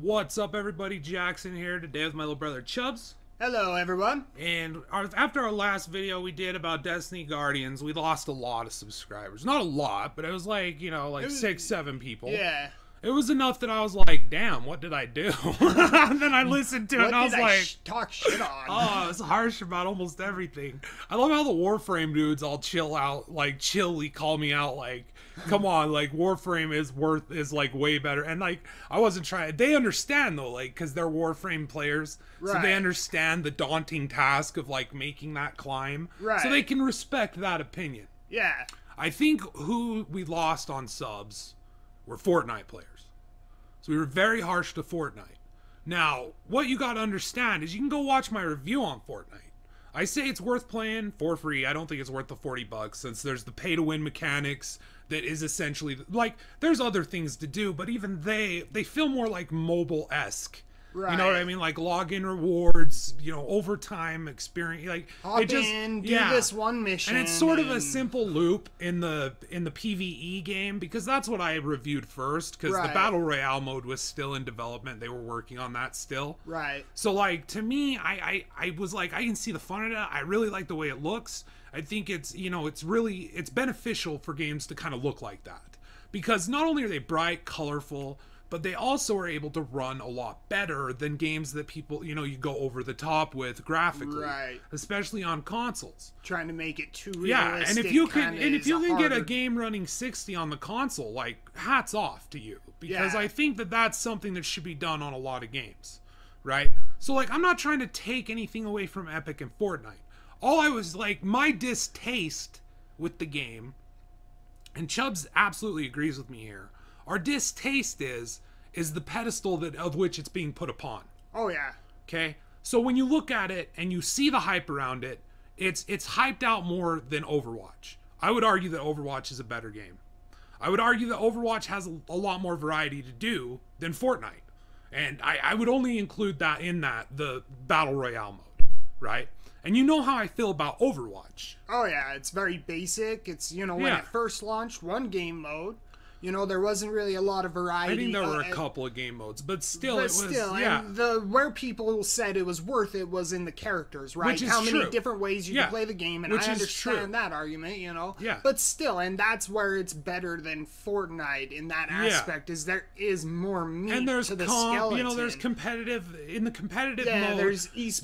What's up, everybody? Jackson here today with my little brother Chubbz. Hello, everyone. And after our last video we did about Destiny Guardians, we lost a lot of subscribers. Not a lot, but it was like, you know, like 6-7 people. Yeah. It was enough that I was like, damn, what did I do? And then I listened to it and I was like, talk shit on? Oh, I was harsh about almost everything. I love how the Warframe dudes all chill out, like chilly call me out, like, come on, like Warframe is like way better. And like, I wasn't trying, they understand though, like, cause they're Warframe players. Right. So they understand the daunting task of like making that climb. Right. So they can respect that opinion. Yeah. I think who we lost on subs were Fortnite players. So we were very harsh to Fortnite. Now, what you gotta understand is you can go watch my review on Fortnite. I say it's worth playing for free. I don't think it's worth the $40 since there's the pay-to-win mechanics that is essentially, like, there's other things to do, but even they feel more like mobile-esque. Right. You know what I mean? Like login rewards, you know, overtime experience. Like hop it just in, do this one mission, and it's sort of a simple loop in the PvE game because that's what I reviewed first because the battle royale mode was still in development. They were working on that still. Right. So like to me, I was like, I can see the fun in it. I really like the way it looks. I think it's, you know, it's beneficial for games to kind of look like that because not only are they bright, colorful, but they also are able to run a lot better than games that people, you know, you go over the top with graphically, right? Especially on consoles. Trying to make it too realistic. Yeah, and if you can get a game running 60 on the console, like hats off to you, because I think that that's something that should be done on a lot of games, right? So like, I'm not trying to take anything away from Epic and Fortnite. All I was like, my distaste with the game, and Chubbz absolutely agrees with me here. Our distaste is the pedestal of which it's being put upon. Oh yeah. Okay. So when you look at it and you see the hype around it, it's hyped out more than Overwatch. I would argue that Overwatch is a better game. I would argue that Overwatch has a lot more variety to do than Fortnite, and I would only include that in the battle royale mode, right? And you know how I feel about Overwatch. Oh yeah, it's very basic. It's, you know, when it first launched, one game mode. You know, there wasn't really a lot of variety. I think there were a couple of game modes, but still, and where people said it was worth it was in the characters, right? Which is how many true. different ways you can play the game, and I understand that argument, you know. Yeah. But still, and that's where it's better than Fortnite in that aspect, is there is more meat and there's to the skeleton. You know, there's competitive in the competitive mode. There's esports.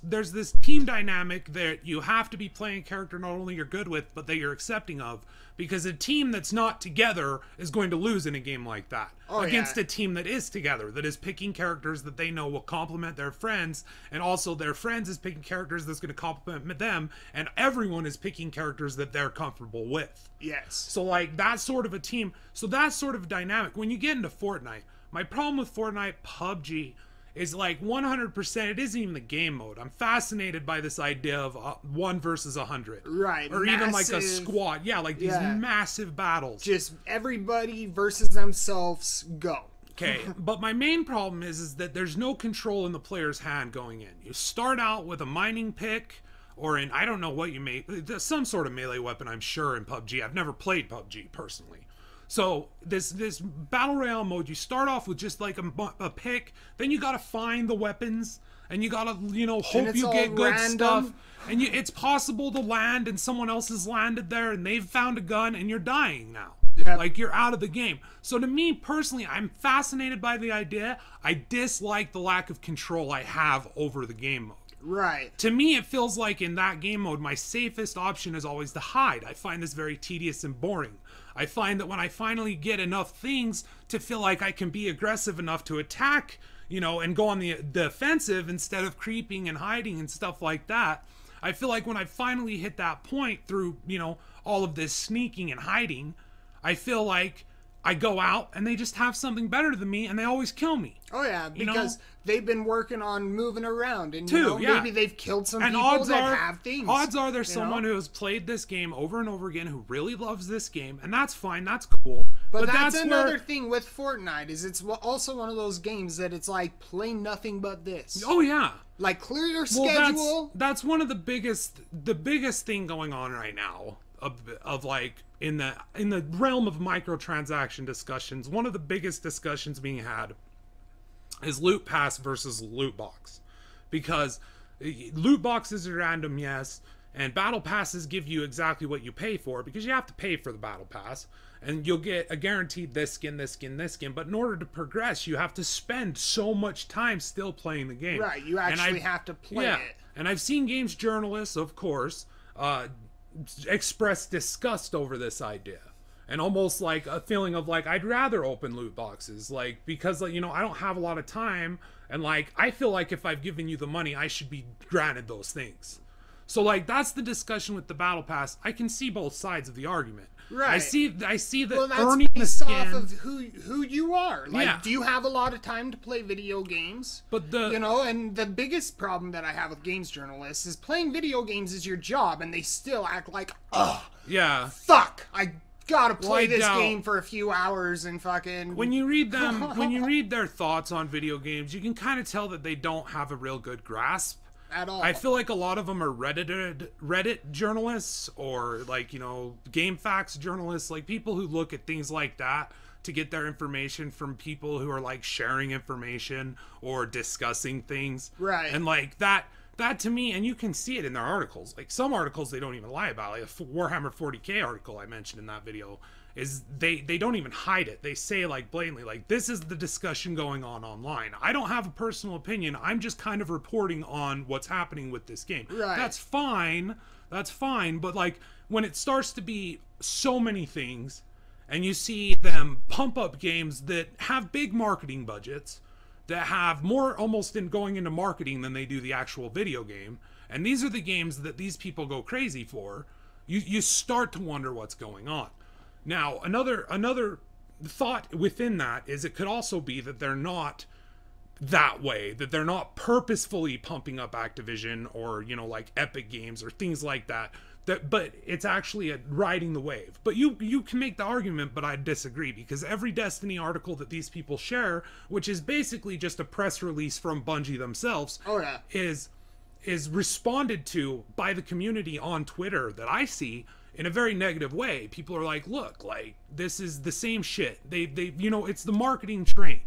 There's this team dynamic that you have to be playing a character not only you're good with, but that you're accepting of. Because a team that's not together is going to lose in a game like that. Against a team that is together, that is picking characters that they know will complement their friends, and also their friends is picking characters that's going to complement them, and everyone is picking characters that they're comfortable with. Yes. So like, that's sort of a team, so that's sort of dynamic. When you get into Fortnite, my problem with Fortnite, PUBG, is like 100%, it isn't even the game mode. I'm fascinated by this idea of 1 versus 100. Right. Or even like a squad. Yeah, like these massive battles. Just everybody versus themselves, go. Okay, but my main problem is that there's no control in the player's hand going in. You start out with a mining pick, or I don't know what you make, some sort of melee weapon, I'm sure, in PUBG. I've never played PUBG personally. So this battle royale mode, you start off with just like a pick, then you gotta find the weapons, and you gotta, you know, hope you get good stuff, and it's possible to land and someone else has landed there and they've found a gun and you're dying now. Yep. Like you're out of the game. So to me personally, I'm fascinated by the idea. I dislike the lack of control I have over the game mode. Right. To me, it feels like in that game mode, my safest option is always to hide. I find this very tedious and boring. I find that when I finally get enough things to feel like I can be aggressive enough to attack, you know, and go on the offensive instead of creeping and hiding and stuff like that, I feel like when I finally hit that point through, you know, all of this sneaking and hiding, I feel like I go out and they just have something better than me and they always kill me. Oh yeah, because they've been working on moving around and maybe they've killed some people that have things. Odds are there's someone who has played this game over and over again who really loves this game, and that's fine, that's cool. But that's another thing with Fortnite, is it's also one of those games that it's like, play nothing but this. Oh yeah. Like, clear your schedule. That's one of the biggest thing going on right now of like in the realm of microtransaction discussions, one of the biggest discussions being had is loot pass versus loot box, because loot boxes are random, yes, and battle passes give you exactly what you pay for, because you have to pay for the battle pass, and you'll get a guaranteed this skin, this skin, this skin. But in order to progress, you have to spend so much time still playing the game. Right, you actually have to play it. And I've seen games journalists, of course, express disgust over this idea. And almost like a feeling of like, I'd rather open loot boxes, like, because, like, you know, I don't have a lot of time, and like, I feel like if I've given you the money, I should be granted those things. So like, that's the discussion with the battle pass. I can see both sides of the argument. Right. I see that well, that's earning the skin off of who you are. Like, do you have a lot of time to play video games? But you know, and the biggest problem that I have with games journalists is playing video games is your job, and they still act like, yeah, fuck, I gotta play this game for a few hours and fucking. When you read them, when you read their thoughts on video games, you can kind of tell that they don't have a real good grasp at all. I feel like a lot of them are Reddit journalists, or like, you know, game facts journalists, like people who look at things like that to get their information from people who are like sharing information or discussing things. Right. And like that to me, and you can see it in their articles, like some articles they don't even lie about, like a Warhammer 40k article I mentioned in that video, is they don't even hide it. They say like blatantly, like, this is the discussion going on online. I don't have a personal opinion. I'm just kind of reporting on what's happening with this game. Right. That's fine. That's fine. But like, when it starts to be so many things, and you see them pump up games that have big marketing budgets, that have more almost in going into marketing than they do the actual video game, and these are the games that these people go crazy for, you start to wonder what's going on. Now, another thought within that is it could also be that they're not that way, that they're not purposefully pumping up Activision or, you know, like Epic Games or things like that, but it's actually riding the wave. But you can make the argument, but I disagree, because every Destiny article that these people share, which is basically just a press release from Bungie themselves, is responded to by the community on Twitter that I see in a very negative way. People are like, look, like, this is the same shit. They you know, it's the marketing train.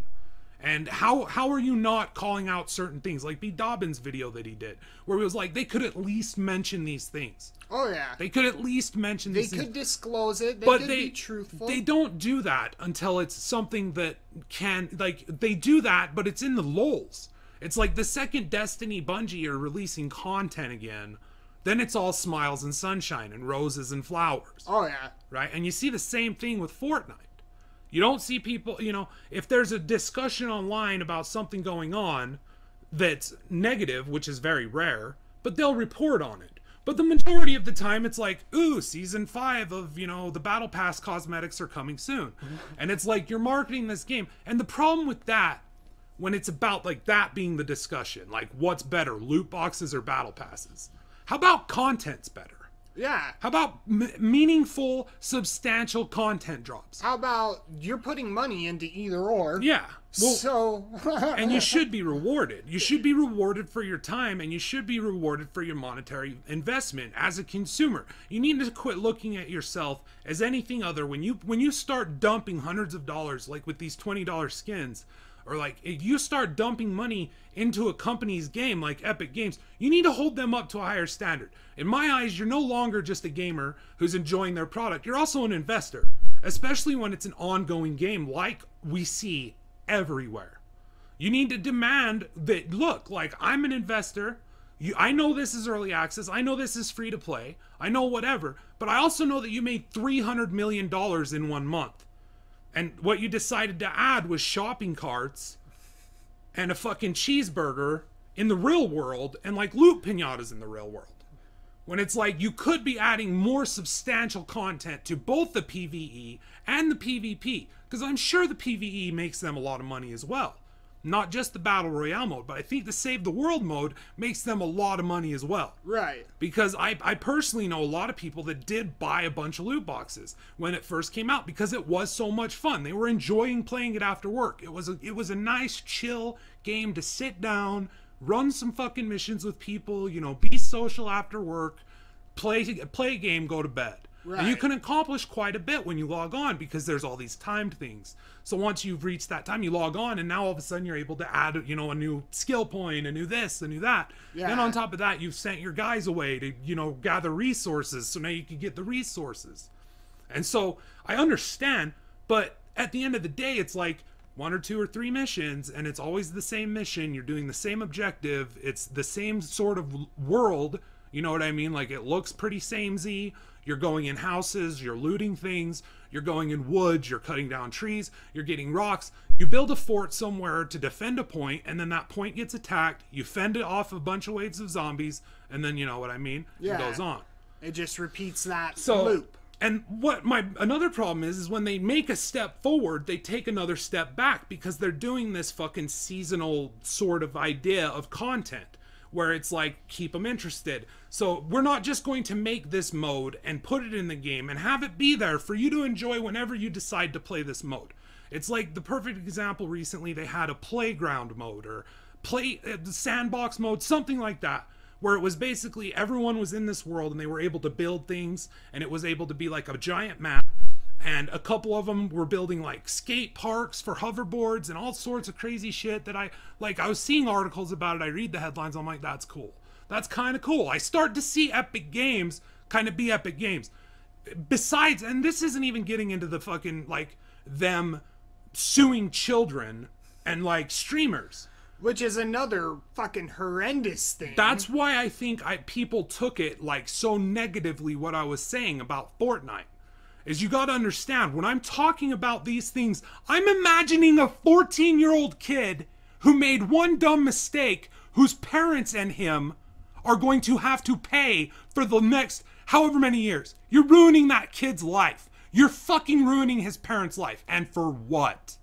And how are you not calling out certain things? Like B. Dobbins' video that he did, where he was like, they could at least mention these things. Oh, yeah. They could at least mention these things. They could disclose it. They could be truthful. They don't do that until it's something that can, like, they do that, but it's in the lulz. It's like the second Destiny Bungie are releasing content again, then it's all smiles and sunshine and roses and flowers. Oh, yeah. Right? And you see the same thing with Fortnite. You don't see people, you know, if there's a discussion online about something going on that's negative, which is very rare, but they'll report on it. But the majority of the time, it's like, ooh, season 5 of, you know, the Battle Pass cosmetics are coming soon. And it's like, you're marketing this game. And the problem with that, when it's about, like, that being the discussion, like, what's better, loot boxes or Battle Passes? How about content's better? Yeah. How about meaningful, substantial content drops? How about you're putting money into either or? Yeah. Well, so... and you should be rewarded. You should be rewarded for your time, and you should be rewarded for your monetary investment as a consumer. You need to quit looking at yourself as anything other. When you start dumping hundreds of dollars, like with these $20 skins, or like if you start dumping money into a company's game like Epic Games, you need to hold them up to a higher standard. In my eyes, you're no longer just a gamer who's enjoying their product. You're also an investor, especially when it's an ongoing game like we see everywhere. You need to demand that, look, like, I'm an investor. I know this is early access. I know this is free to play. I know whatever. But I also know that you made $300 million in 1 month. And what you decided to add was shopping carts and a fucking cheeseburger in the real world, and like loot pinatas in the real world. When it's like, you could be adding more substantial content to both the PvE and the PvP. Because I'm sure the PvE makes them a lot of money as well. Not just the Battle Royale mode, but I think the Save the World mode makes them a lot of money as well. Right. Because I personally know a lot of people that did buy a bunch of loot boxes when it first came out, because it was so much fun. They were enjoying playing it after work. It was a nice, chill game to sit down, run some fucking missions with people, you know, be social after work, play a game, go to bed. Right. And you can accomplish quite a bit when you log on because there's all these timed things. So once you've reached that time, you log on, and now all of a sudden you're able to add, you know, a new skill point, a new this, a new that. Yeah. Then on top of that, you've sent your guys away to, you know, gather resources. So now you can get the resources. And so I understand, but at the end of the day, it's like 1 or 2 or 3 missions, and it's always the same mission. You're doing the same objective. It's the same sort of world. You know what I mean? Like, it looks pretty samey. You're going in houses, you're looting things, you're going in woods, you're cutting down trees, you're getting rocks. You build a fort somewhere to defend a point, and then that point gets attacked. You fend it off a bunch of waves of zombies, and then, you know what I mean? Yeah. It goes on. It just repeats that loop. And what another problem is when they make a step forward, they take another step back because they're doing this fucking seasonal sort of idea of content where it's like, keep them interested. So we're not just going to make this mode and put it in the game and have it be there for you to enjoy whenever you decide to play this mode. It's like the perfect example recently, they had a playground mode or sandbox mode, something like that, where it was basically everyone was in this world and they were able to build things, and it was able to be like a giant map. And a couple of them were building like skate parks for hoverboards and all sorts of crazy shit that I was seeing articles about it. I read the headlines. I'm like, that's cool. That's kind of cool. I start to see Epic Games kind of be Epic Games. Besides, and this isn't even getting into the fucking like them suing children and like streamers. Which is another fucking horrendous thing. That's why I think people took it like so negatively what I was saying about Fortnite. Is you got to understand, when I'm talking about these things, I'm imagining a 14-year-old kid who made one dumb mistake, whose parents and him are going to have to pay for the next however many years. You're ruining that kid's life. You're fucking ruining his parents' life. And for what?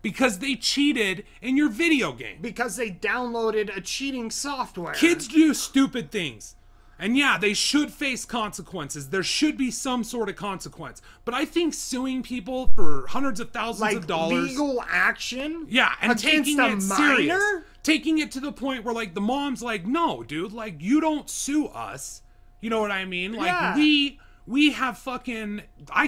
Because they cheated in your video game. Because they downloaded a cheating software. Kids do stupid things. And yeah, they should face consequences. There should be some sort of consequence. But I think suing people for hundreds of thousands of dollars. Legal action? Yeah, and taking it serious. Minor? Taking it to the point where like the mom's like, no, dude, like you don't sue us. You know what I mean? Like we have fucking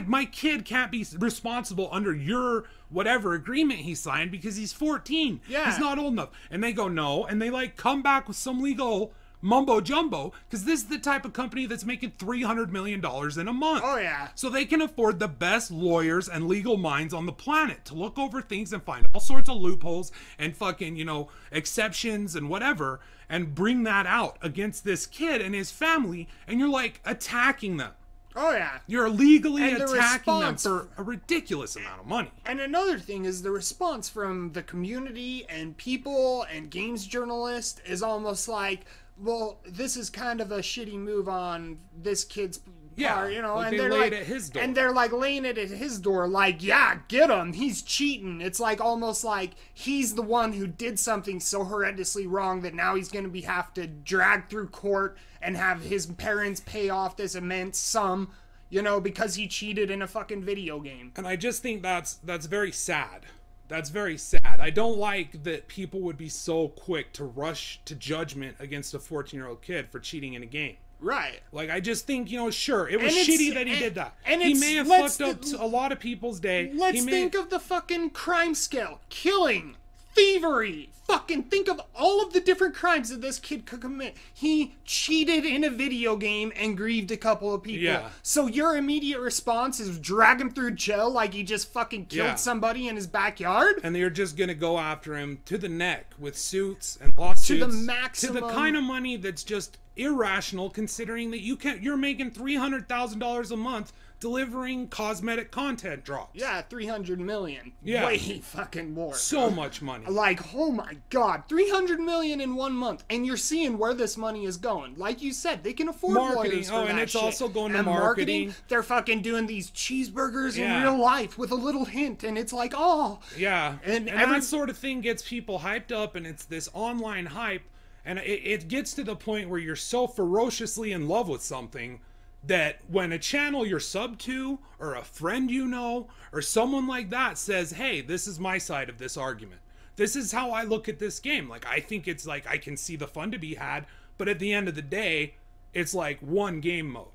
my kid can't be responsible under your whatever agreement he signed because he's 14. Yeah. He's not old enough. And they go no, and they like come back with some legal mumbo jumbo because this is the type of company that's making $300 million in a month. Oh yeah. So they can afford the best lawyers and legal minds on the planet to look over things and find all sorts of loopholes and fucking, you know, exceptions and whatever, and bring that out against this kid and his family, and you're like attacking them. Oh yeah. You're illegally attacking them for a ridiculous amount of money. And another thing is the response from the community and people and games journalists is almost like, well, this is kind of a shitty move on this kid's part, you know, like and they're like, at his door. and they're like laying it at his door, like, yeah, get him, he's cheating. It's like almost like he's the one who did something so horrendously wrong that now he's gonna have to drag through court and have his parents pay off this immense sum, you know, because he cheated in a fucking video game. And I just think that's very sad. That's very sad. I don't like that people would be so quick to rush to judgment against a 14-year-old kid for cheating in a game. Right. Like, I just think, you know, sure, it was shitty that he did that. And he may have fucked up a lot of people's day. Let's think of the fucking crime scale. Killing, thievery, fucking think of all of the different crimes that this kid could commit. He cheated in a video game and grieved a couple of people. Yeah. So your immediate response is drag him through jail like he just fucking killed somebody in his backyard? And they're just gonna go after him to the neck with suits and lawsuits. To the maximum. To the kind of money that's just irrational, considering that you're making $300,000 a month delivering cosmetic content drops. Yeah, 300 million. Yeah. Way fucking more. So much money. Like, oh my god, 300 million in 1 month, and you're seeing where this money is going. Like you said, they can afford lawyers for and that it's shit. also going to and marketing. They're fucking doing these cheeseburgers in real life with a little hint, and it's like, oh. Yeah, and that sort of thing gets people hyped up, and it's this online hype, and it gets to the point where you're so ferociously in love with something that when a channel you're sub to, or a friend you know, or someone like that says, hey, this is my side of this argument. This is how I look at this game. Like, I think it's like, I can see the fun to be had, but at the end of the day, it's like one game mode.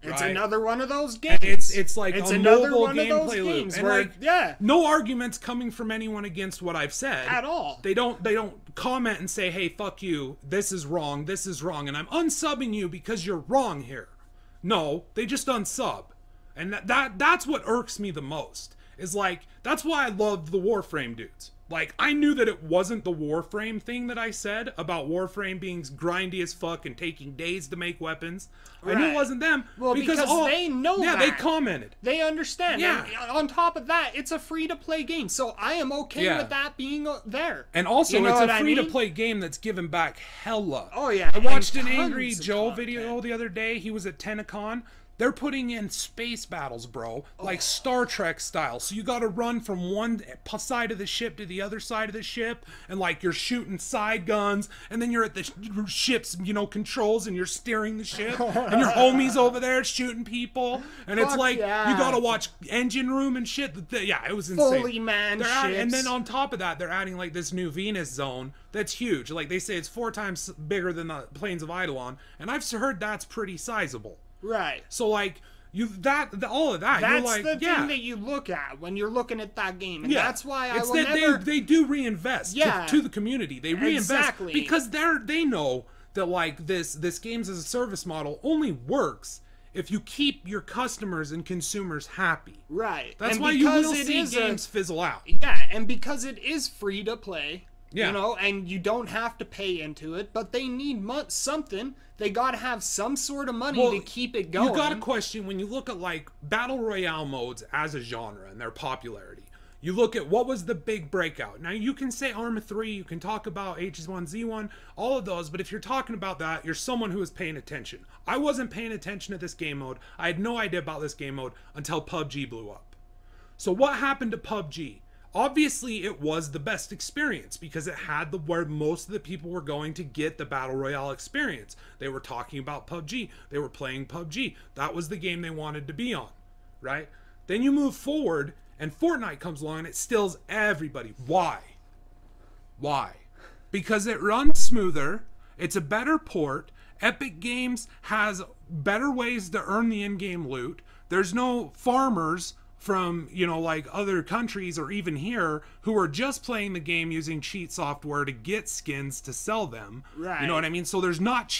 It's right? another one of those games. And it's like it's a another mobile one of those gameplay loop. games And where, like, yeah, no arguments coming from anyone against what I've said at all. They don't comment and say, hey, fuck you, this is wrong, and I'm unsubbing you because you're wrong here. No, they just unsub. And that's what irks me the most. Is like, that's why I love the Warframe dudes. Like, I knew that it wasn't the Warframe thing that I said about Warframe being grindy as fuck and taking days to make weapons. Right. I knew it wasn't them. Well, because they know that. Yeah, they commented. They understand. Yeah. And on top of that, it's a free-to-play game, so I am okay with that being there. And also, you know it's a free-to-play game that's given back hella. Oh, yeah. I watched an Angry Joe video the other day. He was at Tenacon. They're putting in space battles, bro, like Star Trek style. So you got to run from one side of the ship to the other side of the ship, and like you're shooting side guns, and then you're at the ship's, controls, and you're steering the ship, and your homie's over there shooting people, and it's like you got to watch engine room and shit. Yeah, it was insane. Fully manned ships. And then on top of that, they're adding like this new Venus zone that's huge. Like they say, it's 4 times bigger than the Plains of Eidolon, and I've heard that's pretty sizable. Right. So like all of that. That's you're like, the thing that you look at when you're looking at that game, and that's why I will never. They do reinvest to the community. They reinvest because they know that like this games as a service model only works if you keep your customers and consumers happy. Right. That's why you will see games fizzle out. Yeah, and because it is free to play. Yeah. And you don't have to pay into it, but they need something. They gotta have some sort of money to keep it going. You got a question when you look at like battle royale modes as a genre and their popularity. You look at what was the big breakout. Now you can say Arma 3, you can talk about H1Z1, all of those, but if you're talking about that, you're someone who is paying attention. I wasn't paying attention to this game mode. I had no idea about this game mode until PUBG blew up. So what happened to PUBG? Obviously, it was the best experience because it had where most of the people were going to get the Battle Royale experience. They were talking about PUBG. They were playing PUBG. That was the game they wanted to be on, right? Then you move forward, and Fortnite comes along, and it stills everybody. Why? Why? Because it runs smoother. It's a better port. Epic Games has better ways to earn the in-game loot. There's no farmers from, like other countries or even here who are just playing the game using cheat software to get skins to sell them. Right. You know what I mean? So there's not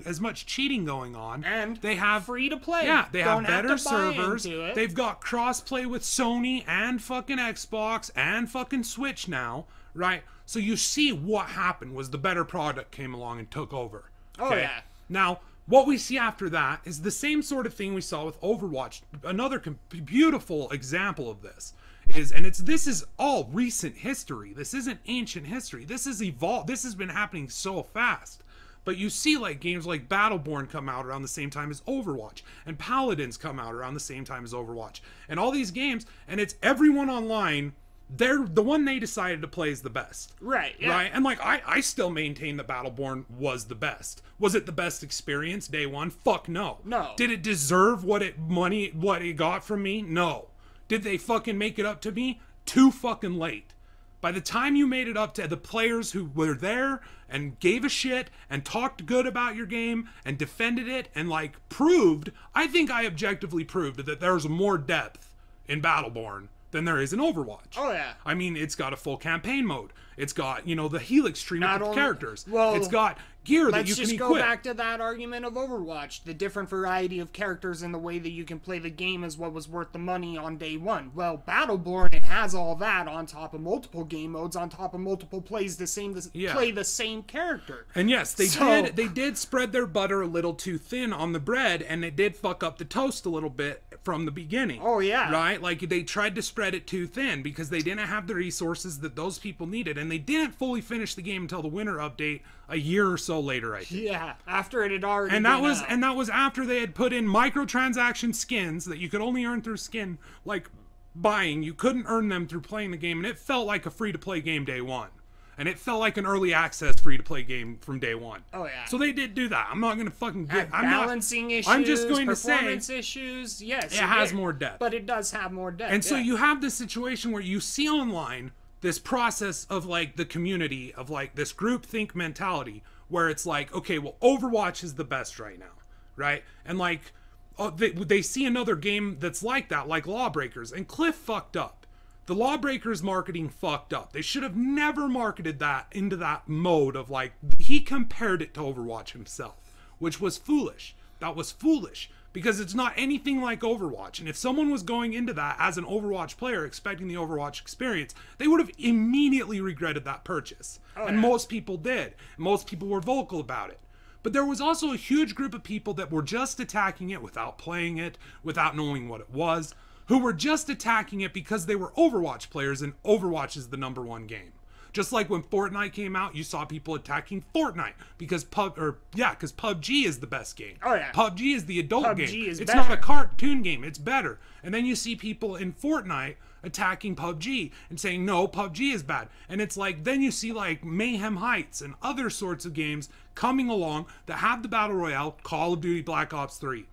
as much cheating going on. And they have free to play. Yeah, they have better servers. Into it. They've got cross-play with Sony and fucking Xbox and fucking Switch now, right? So you see what happened was the better product came along and took over. Oh, yeah. Now, what we see after that is the same sort of thing we saw with Overwatch. Another beautiful example of this this is all recent history. This isn't ancient history. This is evolved. This has been happening so fast. But you see like games like Battleborn come out around the same time as Overwatch, and Paladins come out around the same time as Overwatch, and all these games, and it's everyone online. They're the one they decided to play is the best. Right, yeah. Right? And like I still maintain that Battleborn was the best. Was it the best experience day one? Fuck no. No. Did it deserve what it got from me? No. Did they fucking make it up to me? Too fucking late. By the time you made it up to the players who were there and gave a shit and talked good about your game and defended it and like proved, I think I objectively proved that there's more depth in Battleborn than there is in Overwatch. Oh, yeah. I mean, it's got a full campaign mode. It's got, the Helix tree with characters. Well, it's got gear that you can equip. Let's just go back to that argument of Overwatch. The different variety of characters and the way that you can play the game is what was worth the money on day one. Well, Battleborn, it has all that on top of multiple game modes, on top of multiple plays play the same character. And yes, they did spread their butter a little too thin on the bread, and they did fuck up the toast a little bit from the beginning. Oh, yeah. Right? Like, they tried to spread it too thin because they didn't have the resources that those people needed, and they didn't fully finish the game until the winter update a year or so later, I think. Yeah, after it had already and that was after they had put in microtransaction skins that you could only earn through skin, like, buying. You couldn't earn them through playing the game, and it felt like a free-to-play game day one. And it felt like an early access free-to-play game from day one. Oh, yeah. So they did do that. I'm not going to fucking get... Balancing issues, I'm just going to say... performance issues, yes. It has more depth. But it does have more depth, And so you have this situation where you see online this process of, like, the community, of, like, this groupthink mentality, where it's like, okay, well, Overwatch is the best right now, right? And, like, they see another game that's like that, like Lawbreakers, and Cliff fucked up. The Lawbreakers marketing fucked up. They should have never marketed that into that mode of like, he compared it to Overwatch himself, which was foolish. That was foolish because it's not anything like Overwatch. And if someone was going into that as an Overwatch player expecting the Overwatch experience, they would have immediately regretted that purchase. And most people did. Most people were vocal about it. But there was also a huge group of people that were just attacking it without playing it, without knowing what it was, who were just attacking it because they were Overwatch players, and Overwatch is the #1 game. Just like when Fortnite came out, you saw people attacking Fortnite because PUBG is the best game. Oh yeah. PUBG is the adult PUBG game. is It's better. not a cartoon game. It's better. And then you see people in Fortnite attacking PUBG and saying, no, PUBG is bad. And it's like, then you see like Mayhem Heights and other sorts of games coming along that have the Battle Royale, Call of Duty Black Ops 3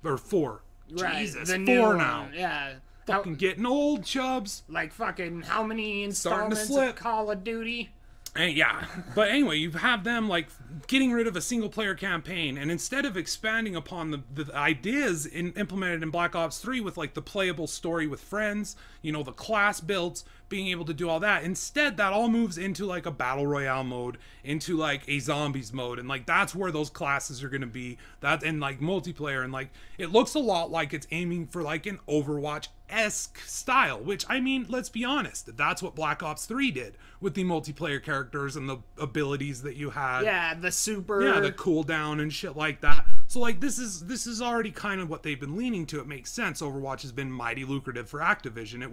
or 4. Right, Jesus, the 4 new now. one, yeah. Fucking getting old, Chubbz. Like fucking how many Starting to installments slip. of Call of Duty? And yeah, but anyway, you have them like getting rid of a single player campaign, and instead of expanding upon the ideas implemented in Black Ops 3 with like the playable story with friends, you know, the class builds, being able to do all that, instead that all moves into like a battle royale mode, into like a zombies mode, and like that's where those classes are going to be, that and like multiplayer, and like it looks a lot like it's aiming for like an Overwatch-esque style, which I mean, let's be honest, that's what Black Ops 3 did with the multiplayer characters and the abilities that you had. Yeah, the super. Yeah, the cooldown and shit like that. So like this is already kind of what they've been leaning to. It makes sense. Overwatch has been mighty lucrative for Activision.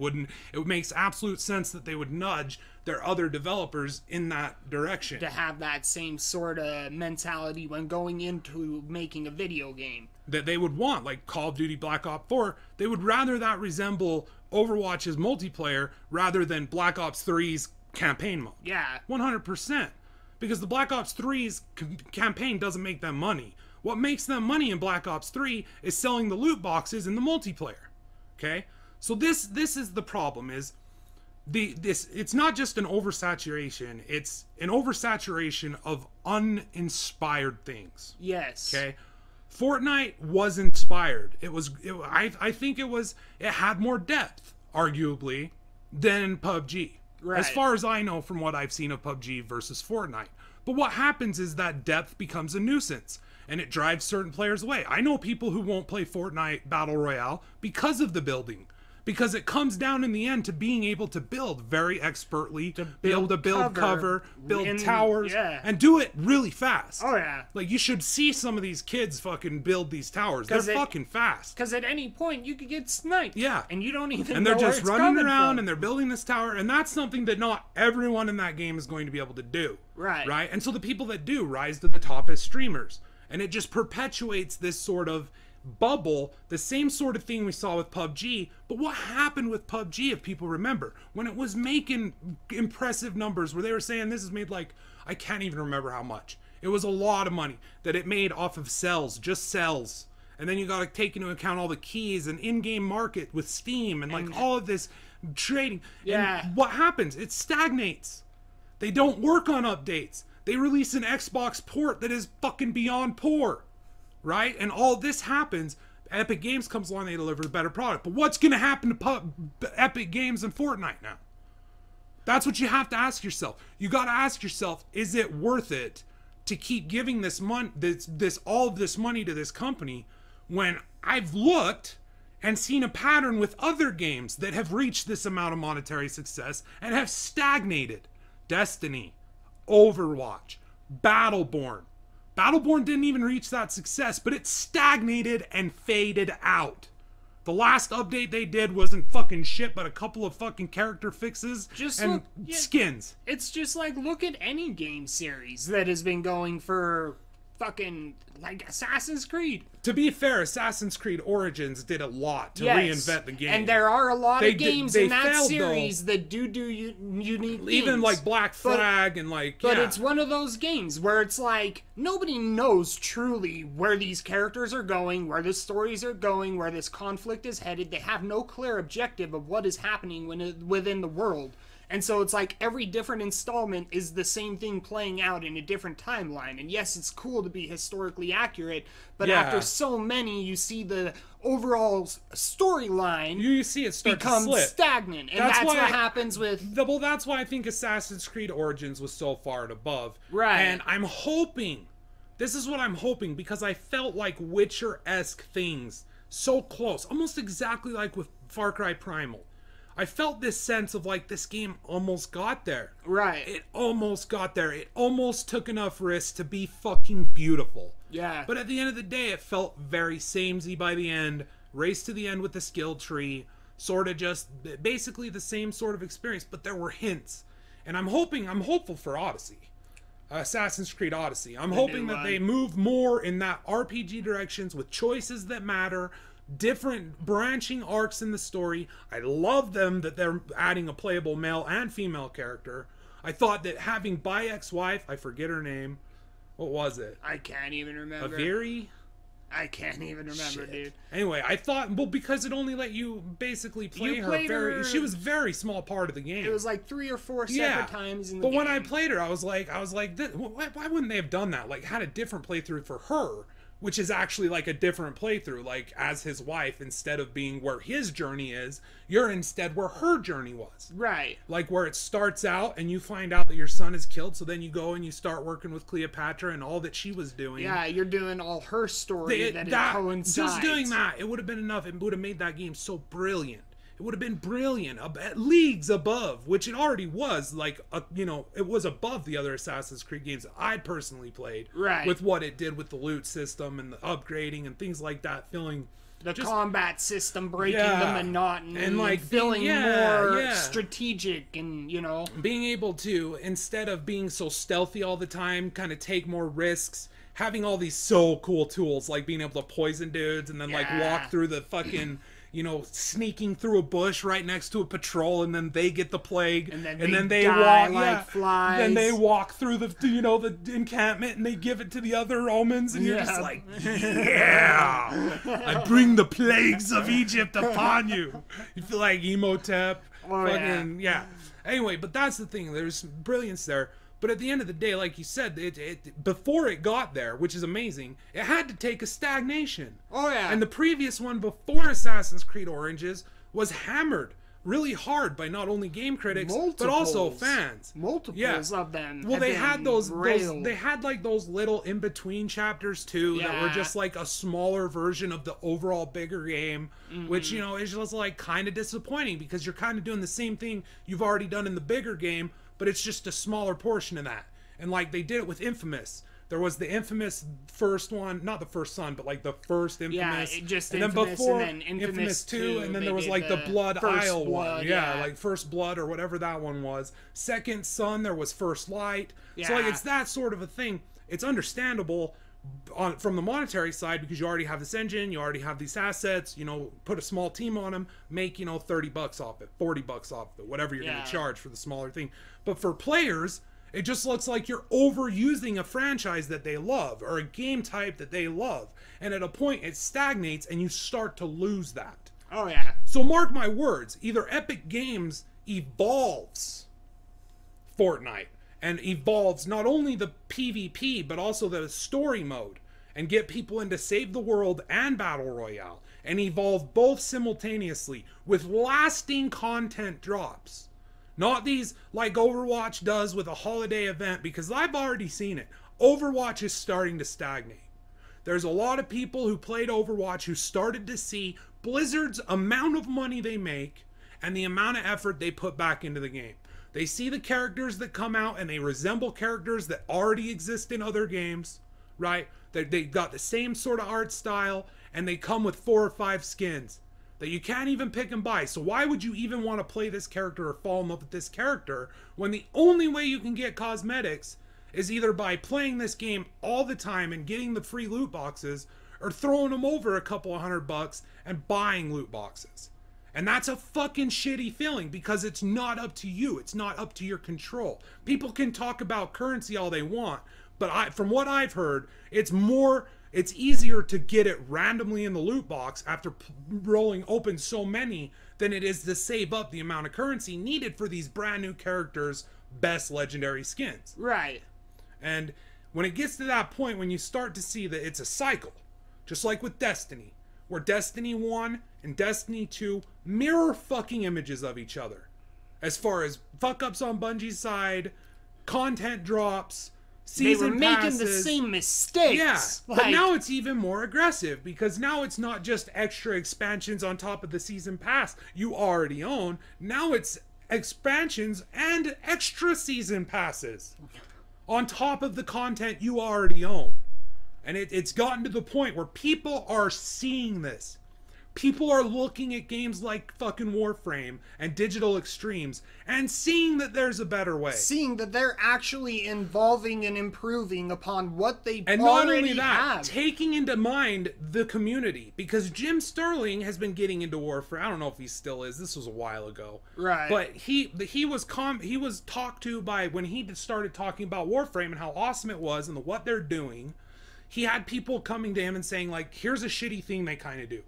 It makes absolute sense that they would nudge their other developers in that direction. To have that same sort of mentality when going into making a video game. That they would want, like Call of Duty Black Ops 4, they would rather that resemble Overwatch's multiplayer rather than Black Ops 3's campaign mode. Yeah. 100%. Because the Black Ops 3's campaign doesn't make them money. What makes them money in Black Ops 3 is selling the loot boxes in the multiplayer. Okay? So this is the problem, is it's not just an oversaturation, it's an oversaturation of uninspired things. Yes. Okay? Fortnite was inspired. I think it had more depth, arguably, than PUBG. Right. As far as I know from what I've seen of PUBG versus Fortnite. But what happens is that depth becomes a nuisance, and it drives certain players away. I know people who won't play Fortnite Battle Royale because of the building. Because it comes down in the end to being able to build very expertly, be able to build cover, build towers, and do it really fast. Oh yeah. Like, you should see some of these kids fucking build these towers. They're fucking fast. Because at any point you could get sniped. Yeah. And you don't even And they're know where just it's running coming around from. and they're building this tower, and that's something that not everyone in that game is going to be able to do. Right. Right? And so the people that do rise to the top as streamers. And it just perpetuates this sort of bubble, the same sort of thing we saw with PUBG. But what happened with PUBG, if people remember, when it was making impressive numbers where they were saying this is made like, I can't even remember how much. It was a lot of money that it made off of cells, just cells. And then you got to take into account all the keys and in-game market with Steam and like all of this trading. Yeah. And what happens? It stagnates. They don't work on updates. They release an Xbox port that is fucking beyond poor. Right? And all this happens. Epic Games comes along, they deliver a better product. But what's going to happen to Epic Games and Fortnite now? That's what you have to ask yourself. You got to ask yourself, is it worth it to keep giving this all of this money to this company when I've looked and seen a pattern with other games that have reached this amount of monetary success and have stagnated? Destiny, Overwatch, Battleborn. Battleborn didn't even reach that success, but it stagnated and faded out. The last update they did wasn't fucking shit, but a couple of fucking character fixes and skins. It's just like, look at any game series that has been going for fucking, like, Assassin's Creed. To be fair, Assassin's Creed Origins did a lot to reinvent the game. And there are a lot of games in that failed, series that do unique things. Even like Black Flag and like, But it's one of those games where it's like, nobody knows truly where these characters are going, where the stories are going, where this conflict is headed. They have no clear objective of what is happening within the world. And so it's like every different installment is the same thing playing out in a different timeline. And yes, it's cool to be historically accurate, but after so many, you see the overall storyline you see it start become to slip. stagnant. And that's what happens with... Well, that's why I think Assassin's Creed Origins was so far and above. Right. And I'm hoping, this is what I'm hoping, because I felt like Witcher-esque things so close, almost exactly like with Far Cry Primal. I felt this sense of like this game almost got there. Right. It almost got there. It almost took enough risks to be fucking beautiful. Yeah. But at the end of the day, it felt very samey by the end. Race to the end with the skill tree. Sort of just basically the same sort of experience, but there were hints. And I'm hopeful for Odyssey. Assassin's Creed Odyssey. I'm hoping that they move more in that RPG directions with choices that matter, different branching arcs in the story. I love them that they're adding a playable male and female character. I thought that having Bayek's wife, I forget her name. What was it? I can't even remember. Aviri? I can't even remember, dude. Anyway, I thought, well, because it only let you basically play her. She was a very small part of the game. It was like 3 or 4 separate times in the game. But when I played her, I was like, why wouldn't they have done that? Like, had a different playthrough for her, which is actually like a different playthrough, like as his wife, instead of being where his journey is, you're instead where her journey was. Right. Like where it starts out and you find out that your son is killed, so then you go and you start working with Cleopatra and all that she was doing. Yeah, you're doing all her story that coincides. Just doing that, it would have been enough. It would have made that game so brilliant. It would have been brilliant, at leagues above, which it already was. Like, it was above the other Assassin's Creed games that I'd personally played. Right. With what it did with the loot system and the upgrading and things like that, feeling the combat system breaking the monotony and like feeling more strategic and being able to, instead of being so stealthy all the time, kind of take more risks. Having all these so cool tools, like being able to poison dudes and then like walk through the fucking sneaking through a bush right next to a patrol, and then they get the plague, and then they walk like flies. Then they walk through the the encampment, and they give it to the other Romans, and you're just like, yeah, I bring the plagues of Egypt upon you. You feel like Emotep, Anyway, but that's the thing. There's brilliance there. But at the end of the day, like you said, before it got there, which is amazing, it had to take a stagnation. Oh, yeah. And the previous one before Assassin's Creed Origins was hammered really hard by not only game critics, but also fans. Multiples of them. Well, they had they had like those little in-between chapters too that were just like a smaller version of the overall bigger game, which, is just like kind of disappointing because you're kind of doing the same thing you've already done in the bigger game, but it's just a smaller portion of that. And like they did it with Infamous. There was the Infamous first one, not the first son, but like the first Infamous. Yeah, just and Infamous, then before and then Infamous 2, and then there was like the Blood Isle one. Yeah, like First Blood or whatever that one was. Second Son, there was First Light. Yeah. So like it's that sort of a thing. It's understandable from the monetary side because you already have this engine, you already have these assets, put a small team on them, make, $30 off it, $40 off it, whatever you're going to charge for the smaller thing. But for players, it just looks like you're overusing a franchise that they love or a game type that they love. And at a point, it stagnates and you start to lose that. Oh, yeah. So mark my words, either Epic Games evolves Fortnite and evolves not only the PvP, but also the story mode and get people into Save the World and Battle Royale and evolve both simultaneously with lasting content drops. Not these like Overwatch does with a holiday event, because I've already seen it. Overwatch is starting to stagnate. There's a lot of people who played Overwatch who started to see Blizzard's amount of money they make and the amount of effort they put back into the game. They see the characters that come out and they resemble characters that already exist in other games, right? They got the same sort of art style and they come with 4 or 5 skins that you can't even pick and buy. So why would you even want to play this character or fall in love with this character when the only way you can get cosmetics is either by playing this game all the time and getting the free loot boxes or throwing them over a couple of $100 and buying loot boxes? And that's a fucking shitty feeling because it's not up to you. It's not up to your control. People can talk about currency all they want, but from what I've heard, it's easier to get it randomly in the loot box after rolling open so many than it is to save up the amount of currency needed for these brand new characters' best legendary skins. Right. And when it gets to that point, when you start to see that it's a cycle, just like with Destiny, where Destiny 1 and Destiny 2 mirror fucking images of each other. As far as fuck-ups on Bungie's side, content drops, season they were passes. making the same mistakes. Yeah, like, but now it's even more aggressive, because now it's not just extra expansions on top of the season pass you already own. Now it's expansions and extra season passes on top of the content you already own. And it's gotten to the point where people are seeing this. People are looking at games like fucking Warframe and Digital Extremes and seeing that there's a better way. Seeing that they're actually involving and improving upon what they and already not only that, have. taking into mind the community. Because Jim Sterling has been getting into Warframe. I don't know if he still is. This was a while ago. Right. But he was talked to by, when he started talking about Warframe and how awesome it was and what they're doing, he had people coming to him and saying, like, here's a shitty thing they kind of do.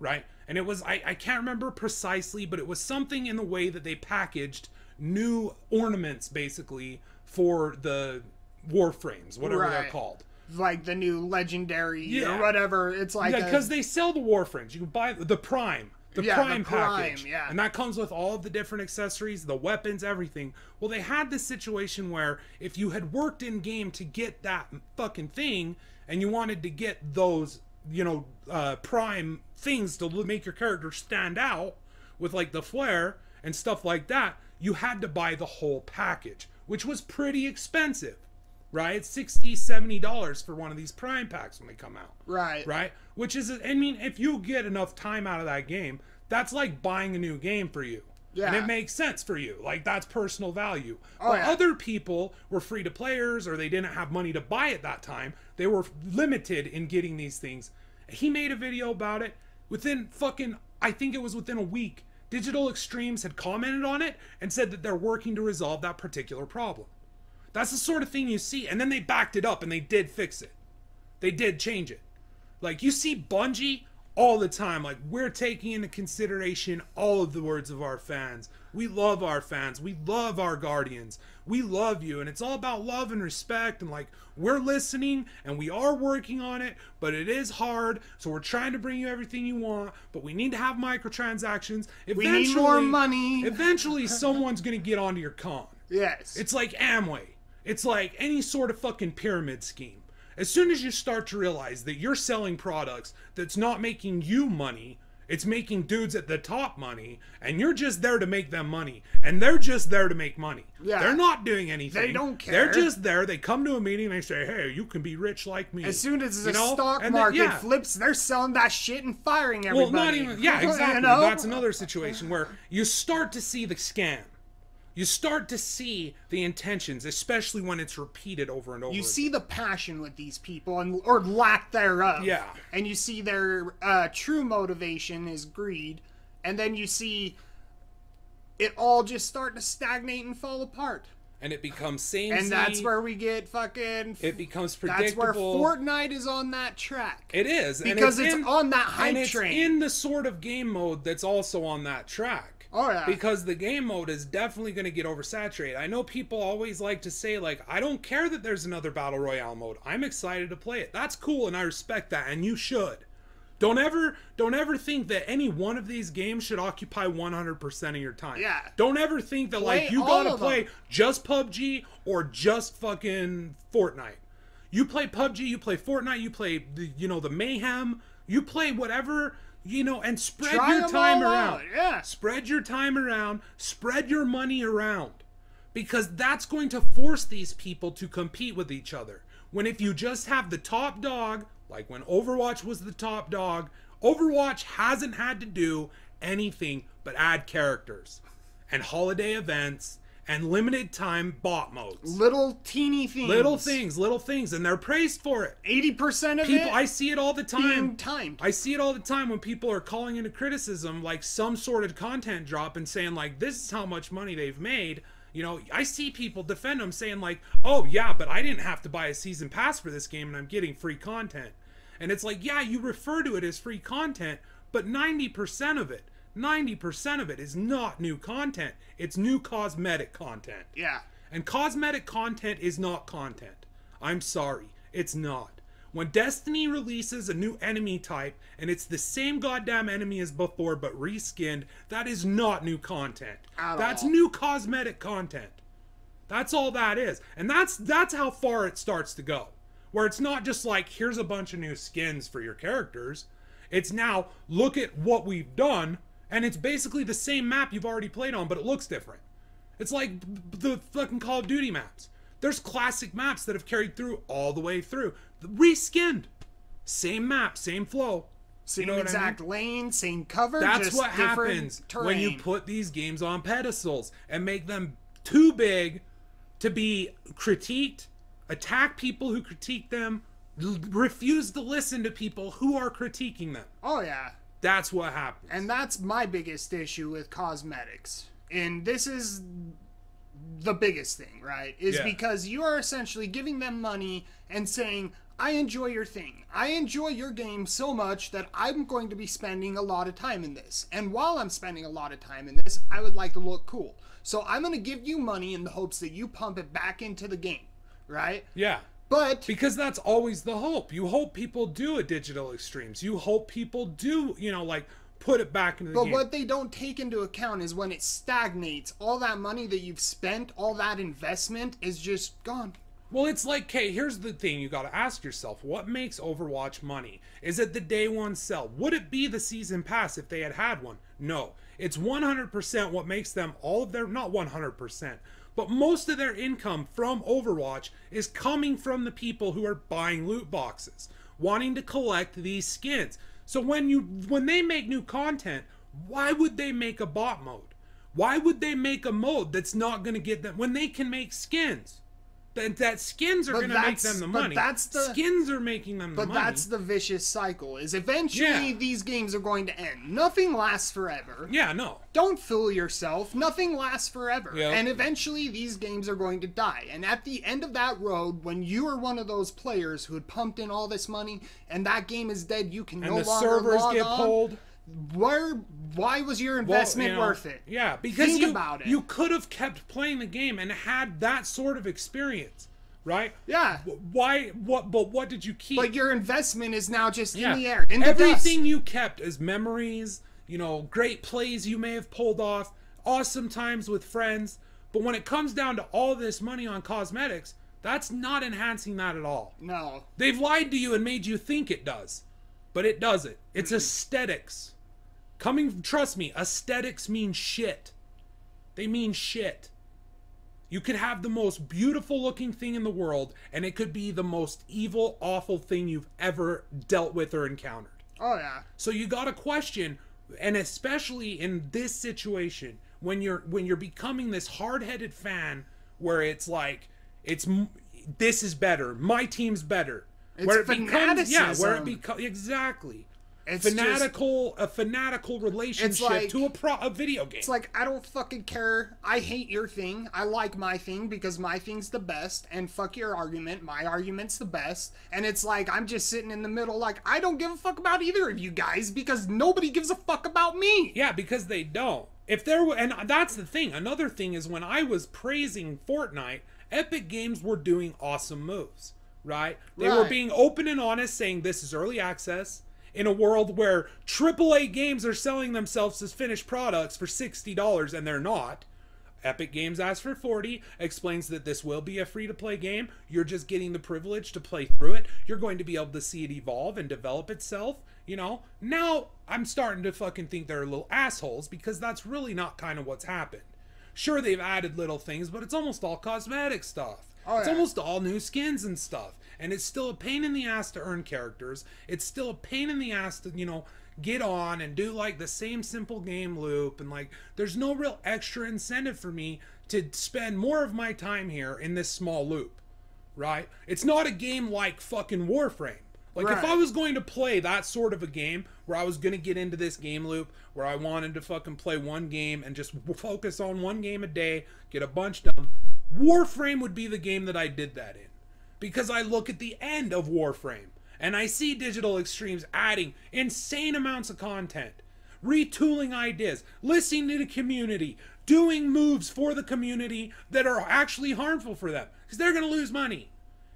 Right? And it was, I can't remember precisely, but it was something in the way that they packaged new ornaments, basically, for the Warframes, whatever they're called. Like the new legendary or whatever. It's like, because they sell the Warframes. You can buy the Prime. The Prime package. And that comes with all of the different accessories, the weapons, everything. Well, they had this situation where if you had worked in game to get that fucking thing, and you wanted to get those, you know, Prime things to make your character stand out with, like, the flare and stuff like that, you had to buy the whole package, which was pretty expensive, right? It's $60, $70 for one of these Prime packs when they come out. Right? Which is, I mean, if you get enough time out of that game, that's like buying a new game for you. Yeah. And it makes sense for you. Like, that's personal value. But other people were free-to-players, or they didn't have money to buy at that time. They were limited in getting these things. He made a video about it. Within fucking, I think it was within a week, Digital Extremes had commented on it and said that they're working to resolve that particular problem. That's the sort of thing you see. And then they backed it up and they did fix it. They did change it. Like, you see Bungie all the time. Like, we're taking into consideration all of the words of our fans. We love our fans. We love our guardians. We love you. And it's all about love and respect. And, like, we're listening and we are working on it, but it is hard. So we're trying to bring you everything you want, but we need to have microtransactions. We need more money. Eventually, someone's going to get onto your con. Yes. It's like Amway. It's like any sort of fucking pyramid scheme. As soon as you start to realize that you're selling products that's not making you money, it's making dudes at the top money, and you're just there to make them money, and they're just there to make money. Yeah. They're not doing anything. They don't care. They're just there. They come to a meeting and they say, hey, you can be rich like me. As soon as the stock market flips, they're selling that shit and firing everybody. Well, not even, yeah, exactly. You know? That's another situation where you start to see the scam. You start to see the intentions, especially when it's repeated over and over. You see the passion with these people, and or lack thereof. Yeah. And you see their true motivation is greed, and then you see it all just start to stagnate and fall apart. And it becomes samey. And that's where we get fucking... It becomes predictable. That's where Fortnite is on that track. It is. Because it's on that hype train. And it's in the sort of game mode that's also on that track. Oh, yeah. Because the game mode is definitely going to get oversaturated. I know people always like to say, like, I don't care that there's another Battle Royale mode. I'm excited to play it. That's cool, and I respect that, and you should. Don't ever think that any one of these games should occupy 100% of your time. Yeah. Don't ever think that, like, you gotta play just PUBG or just fucking Fortnite. You play PUBG, you play Fortnite, you play, the Mayhem, you play whatever... and spread your time around. Yeah. Spread your time around. Spread your money around. Because that's going to force these people to compete with each other. When if you just have the top dog, like when Overwatch was the top dog, Overwatch hasn't had to do anything but add characters. And holiday events. And limited time bot modes. Little teeny things. Little things. And they're praised for it. 80% of people, I see it all the time. Being timed. I see it all the time when people are calling into criticism, like some sort of content drop and saying, like, this is how much money they've made. I see people defend them saying, like, oh, yeah, but I didn't have to buy a season pass for this game and I'm getting free content. And it's like, yeah, you refer to it as free content, but 90% of it, 90% of it is not new content. It's new cosmetic content. Yeah. And cosmetic content is not content. I'm sorry, it's not. When Destiny releases a new enemy type and it's the same goddamn enemy as before but reskinned, that is not new content. That's new cosmetic content. That's all that is. And that's how far it starts to go. Where it's not just like, here's a bunch of new skins for your characters. It's now, look at what we've done, and it's basically the same map you've already played on, but it looks different. It's like the fucking Call of Duty maps. There's classic maps that have carried through all the way through. Reskinned. Same map, same flow. Same you know exact lane, same cover. That's just what happens when you put these games on pedestals and make them too big to be critiqued, attack people who critique them, refuse to listen to people who are critiquing them. Oh, yeah. That's what happens. And that's my biggest issue with cosmetics. And this is the biggest thing, right? Is because you are essentially giving them money and saying, I enjoy your thing. I enjoy your game so much that I'm going to be spending a lot of time in this. And while I'm spending a lot of time in this, I would like to look cool. So I'm going to give you money in the hopes that you pump it back into the game, right? Yeah. But because that's always the hope. You hope people do a digital extremes. You hope people do, you know, like put it back into the game. But what they don't take into account is when it stagnates, all that money that you've spent, all that investment is just gone. Well, it's like, okay, here's the thing you got to ask yourself. What makes Overwatch money? Is it the day one sell? Would it be the season pass if they had one? No. It's 100% what makes them all of their, not 100%, but most of their income from Overwatch is coming from the people who are buying loot boxes, wanting to collect these skins. So when they make new content, why would they make a bot mode? Why would they make a mode that's not going to get them when they can make skins? That skins are going to make them the money. Skins are making them the money. But that's the vicious cycle, is eventually these games are going to end. Nothing lasts forever. Yeah, no. Don't fool yourself. Nothing lasts forever. Yep. And eventually these games are going to die. And at the end of that road, when you are one of those players who had pumped in all this money and that game is dead, you can no longer log on. And the servers get pulled. Why was your investment worth it? Yeah, because Think about it. You could have kept playing the game and had that sort of experience, right? Yeah. What did you keep? But your investment is now just in the air, in the Everything dust. you kept as memories, you know, great plays you may have pulled off, awesome times with friends. But when it comes down to all this money on cosmetics, that's not enhancing that at all. No. They've lied to you and made you think it does. But it doesn't. It's aesthetics. Trust me, aesthetics mean shit. They mean shit. You could have the most beautiful looking thing in the world, and it could be the most evil, awful thing you've ever dealt with or encountered. Oh, yeah. So you gotta question, and especially in this situation, when you're becoming this hard-headed fan, where it's like, this is better, my team's better. It's where it fanaticism. becomes, where it becomes, exactly. It's a fanatical relationship to a video game. It's like, I don't fucking care. I hate your thing. I like my thing because my thing's the best. And fuck your argument. My argument's the best. And it's like, I'm just sitting in the middle like, I don't give a fuck about either of you guys because nobody gives a fuck about me. Yeah, because they don't. If there were, and that's the thing. Another thing is when I was praising Fortnite, Epic Games were doing awesome moves, right? They were being open and honest, saying this is early access. In a world where AAA games are selling themselves as finished products for $60 and they're not. Epic Games asks for $40, explains that this will be a free-to-play game. You're just getting the privilege to play through it. You're going to be able to see it evolve and develop itself, you know? Now, I'm starting to fucking think they're little assholes because that's really not kind of what's happened. Sure, they've added little things, but it's almost all cosmetic stuff. It's almost all new skins and stuff. And it's still a pain in the ass to earn characters. It's still a pain in the ass to, you know, get on and do like the same simple game loop. And like, there's no real extra incentive for me to spend more of my time here in this small loop, right? It's not a game like fucking Warframe. Like if I was going to play that sort of a game where I was going to get into this game loop, where I wanted to fucking play one game and just focus on one game a day, get a bunch done, Warframe would be the game that I did that in. Because I look at the end of Warframe and I see Digital Extremes adding insane amounts of content, retooling ideas, listening to the community, doing moves for the community that are actually harmful for them, because they're going to lose money.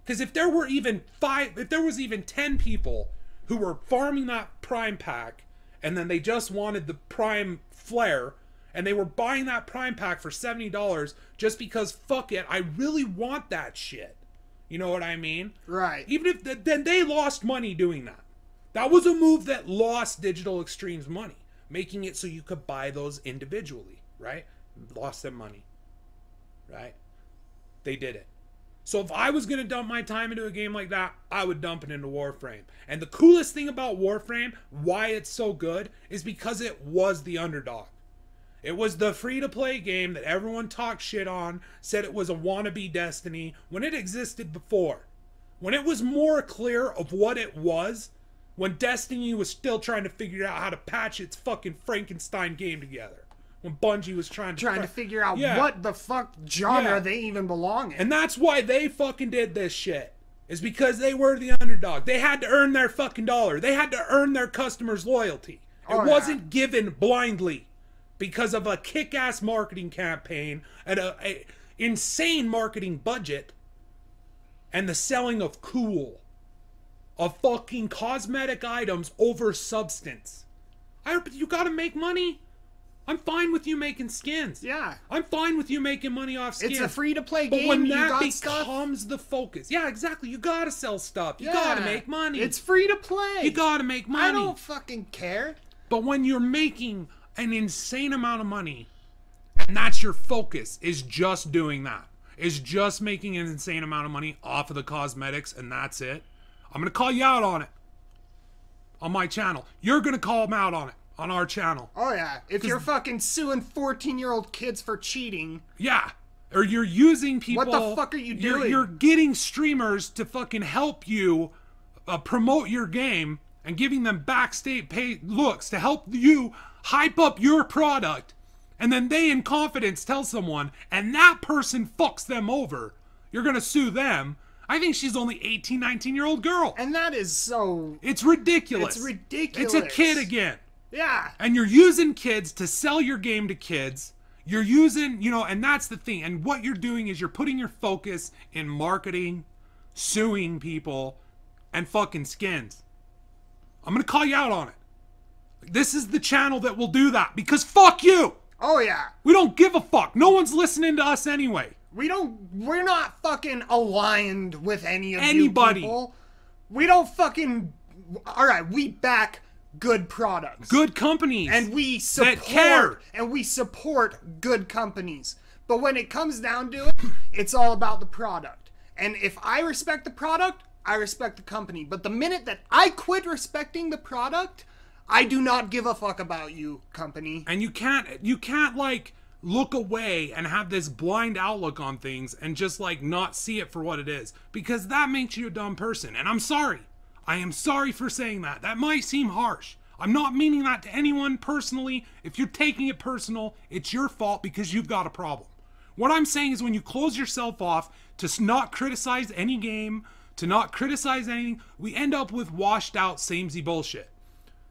Because if there were even 10 people who were farming that Prime pack, and then they just wanted the Prime flare, and they were buying that Prime pack for $70 just because, fuck it, I really want that shit. You know what I mean? Right. Even if then they lost money doing that. That was a move that lost Digital Extremes money, making it so you could buy those individually, right? Lost them money, right? They did it. So if I was going to dump my time into a game like that, I would dump it into Warframe. And the coolest thing about Warframe, why it's so good, is because it was the underdog. It was the free-to-play game that everyone talked shit on, said it was a wannabe Destiny, when it existed before. When it was more clear of what it was, when Destiny was still trying to figure out how to patch its fucking Frankenstein game together. When Bungie was trying to figure out what the fuck genre they even belong in. And that's why they fucking did this shit. Is because they were the underdog. They had to earn their fucking dollar. They had to earn their customers' loyalty. It wasn't given blindly because of a kick-ass marketing campaign and a insane marketing budget and the selling of cool, of fucking cosmetic items over substance. You gotta make money. I'm fine with you making skins. Yeah. I'm fine with you making money off skins. It's a free-to-play game. But when you that got becomes stuff. the focus. Yeah, exactly. You gotta sell stuff. You gotta make money. It's free-to-play. You gotta make money. I don't fucking care. But when you're making an insane amount of money, and that's your focus, is just doing that. Is just making an insane amount of money off of the cosmetics, and that's it. I'm gonna call you out on it. On my channel. You're gonna call them out on it. On our channel. Oh yeah. If you're fucking suing 14-year-old kids for cheating. Yeah. Or you're using people. What the fuck are you doing? You're getting streamers to fucking help you promote your game and giving them backstage pay looks to help you hype up your product. And then they in confidence tell someone and that person fucks them over. You're going to sue them. I think she's only 18, 19-year-old girl. And that is so... It's ridiculous. It's ridiculous. It's a kid again. Yeah. And you're using kids to sell your game to kids. You're using, you know, and that's the thing. And what you're doing is you're putting your focus in marketing, suing people, and fucking skins. I'm going to call you out on it. This is the channel that will do that because fuck you. Oh, yeah. We don't give a fuck. No one's listening to us anyway. We're not fucking aligned with any of anybody. You people. We don't fucking, all right, we back good products, good companies, and we support that care. And we support good companies. But when it comes down to it, it's all about the product. And if I respect the product, I respect the company. But the minute that I quit respecting the product, I do not give a fuck about you, company. And you can't like look away and have this blind outlook on things and just like not see it for what it is, because that makes you a dumb person. And I'm sorry. I am sorry for saying that. That might seem harsh. I'm not meaning that to anyone personally. If you're taking it personal, it's your fault because you've got a problem. What I'm saying is when you close yourself off to not criticize any game, to not criticize anything, we end up with washed out samey bullshit.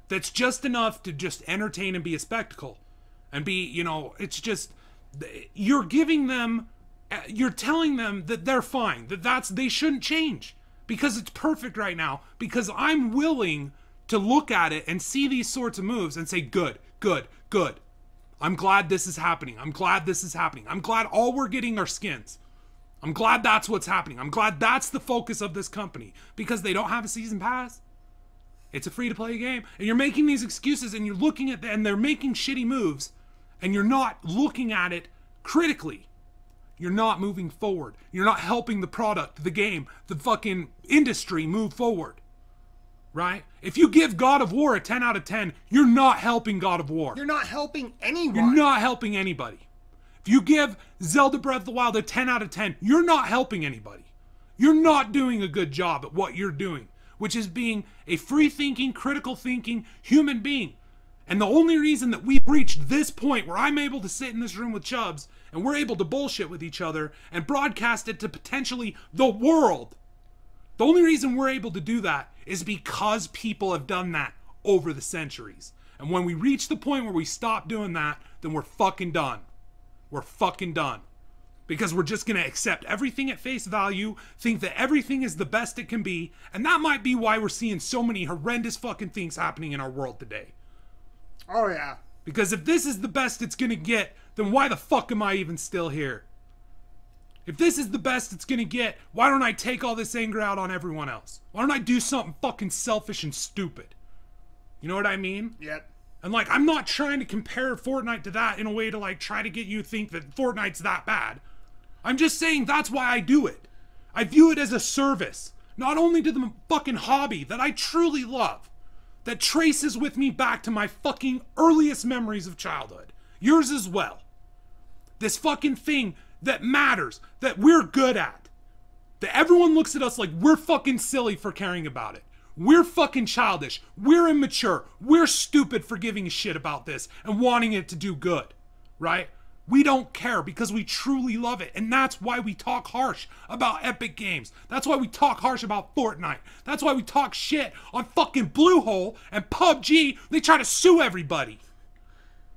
That's just enough to just entertain and be a spectacle. And be, you know, it's just, you're giving them, you're telling them that they're fine. They shouldn't change. Because it's perfect right now. Because I'm willing to look at it and see these sorts of moves and say, good, good, good. I'm glad this is happening. I'm glad this is happening. I'm glad all we're getting are skins. I'm glad that's what's happening. I'm glad that's the focus of this company. Because they don't have a season pass. It's a free-to-play game. And you're making these excuses and you're looking at and they're making shitty moves. And you're not looking at it critically. You're not moving forward. You're not helping the product, the game, the fucking industry move forward. Right? If you give God of War a 10 out of 10, you're not helping God of War. You're not helping anyone. You're not helping anybody. If you give Zelda Breath of the Wild a 10 out of 10, you're not helping anybody. You're not doing a good job at what you're doing, which is being a free-thinking, critical thinking human being. And the only reason that we've reached this point where I'm able to sit in this room with Chubbz and we're able to bullshit with each other and broadcast it to potentially the world, the only reason we're able to do that is because people have done that over the centuries. And when we reach the point where we stop doing that, then we're fucking done. We're fucking done. Because we're just going to accept everything at face value, think that everything is the best it can be, and that might be why we're seeing so many horrendous fucking things happening in our world today. Oh, yeah. Because if this is the best it's going to get, then why the fuck am I even still here? If this is the best it's going to get, why don't I take all this anger out on everyone else? Why don't I do something fucking selfish and stupid? You know what I mean? Yep. And like, I'm not trying to compare Fortnite to that in a way to like try to get you to think that Fortnite's that bad. I'm just saying that's why I do it. I view it as a service, not only to the fucking hobby that I truly love, that traces with me back to my fucking earliest memories of childhood. Yours as well. This fucking thing that matters, that we're good at, that everyone looks at us like we're fucking silly for caring about it. We're fucking childish. We're immature. We're stupid for giving a shit about this and wanting it to do good, right? We don't care because we truly love it. And that's why we talk harsh about Epic Games. That's why we talk harsh about Fortnite. That's why we talk shit on fucking Bluehole and PUBG. They try to sue everybody.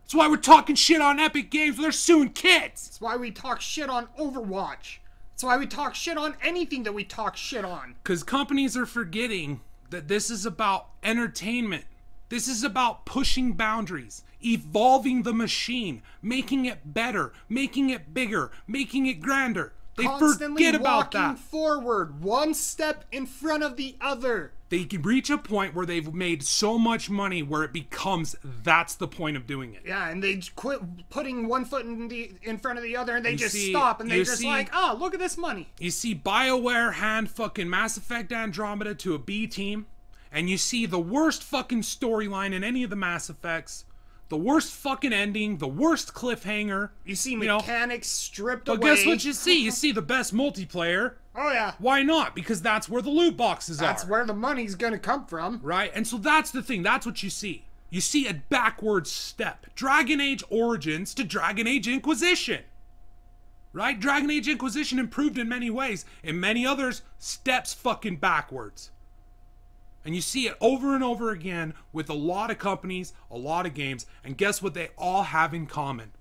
That's why we're talking shit on Epic Games. They're suing kids. That's why we talk shit on Overwatch. That's why we talk shit on anything that we talk shit on. Because companies are forgetting that this is about entertainment. This is about pushing boundaries, evolving the machine, making it better, making it bigger, making it grander. They Constantly forget about walking that. forward, one step in front of the other. They can reach a point where they've made so much money where it becomes that's the point of doing it. Yeah, and they quit putting one foot in front of the other, and they just see, stop, and they're just see, like, oh, look at this money. You see BioWare hand fucking Mass Effect Andromeda to a B team, and you see the worst fucking storyline in any of the Mass Effects, the worst fucking ending, the worst cliffhanger. You see mechanics stripped away. But guess what you see? You see the best multiplayer. Oh, yeah. Why not? Because that's where the loot boxes are. That's where the money's gonna come from. Right? And so that's the thing. That's what you see. You see a backwards step. Dragon Age Origins to Dragon Age Inquisition. Right? Dragon Age Inquisition improved in many ways. In many others, steps fucking backwards. And you see it over and over again with a lot of companies, a lot of games. And guess what they all have in common?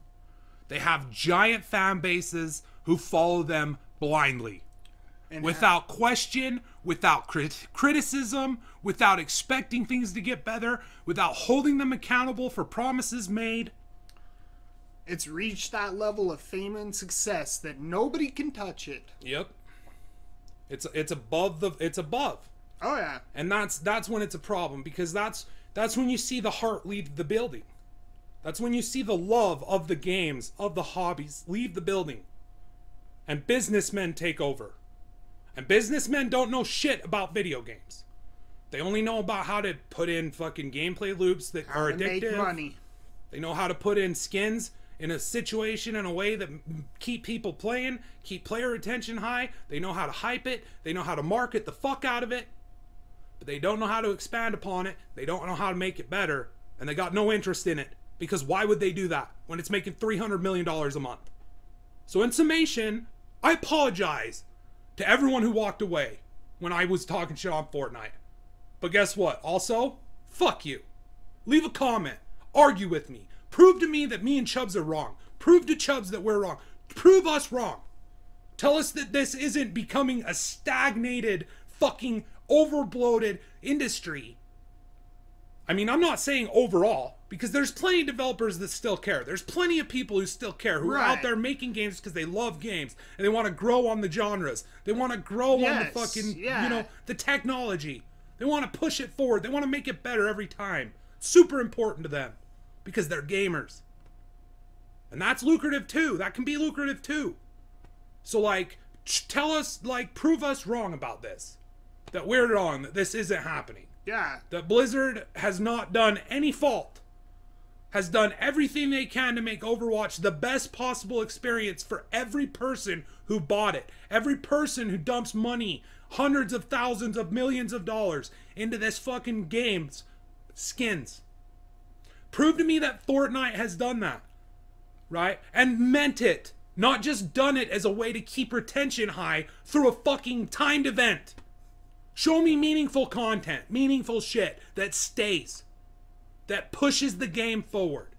They have giant fan bases who follow them blindly. And without question, without criticism, without expecting things to get better, without holding them accountable for promises made. It's reached that level of fame and success that nobody can touch it. Yep. It's above. Oh yeah. And that's when it's a problem, because that's when you see the heart leave the building. That's when you see the love of the games, of the hobbies leave the building. And businessmen take over. And businessmen don't know shit about video games. They only know about how to put in fucking gameplay loops that are addictive. Make money. They know how to put in skins in a situation in a way that keep people playing, keep player attention high. They know how to hype it. They know how to market the fuck out of it. But they don't know how to expand upon it. They don't know how to make it better. And they got no interest in it. Because why would they do that when it's making $300 million a month? So in summation, I apologize to everyone who walked away when I was talking shit on Fortnite. But guess what? Also, fuck you. Leave a comment. Argue with me. Prove to me that me and Chubbz are wrong. Prove to Chubbz that we're wrong. Prove us wrong. Tell us that this isn't becoming a stagnated, fucking overbloated industry. I mean, I'm not saying overall, because there's plenty of developers that still care. There's plenty of people who still care, who are out there making games because they love games, and they want to grow on the genres. They want to grow on the fucking, the technology. They want to push it forward. They want to make it better every time. Super important to them, because they're gamers. And that's lucrative too. That can be lucrative too. So like, tell us, like, prove us wrong about this. That we're wrong, that this isn't happening. Yeah. That Blizzard has not done any fault. Has done everything they can to make Overwatch the best possible experience for every person who bought it. Every person who dumps money, hundreds of thousands of millions of dollars into this fucking game's skins. Prove to me that Fortnite has done that. Right? And meant it. Not just done it as a way to keep retention high through a fucking timed event. Show me meaningful content, meaningful shit that stays. that pushes the game forward.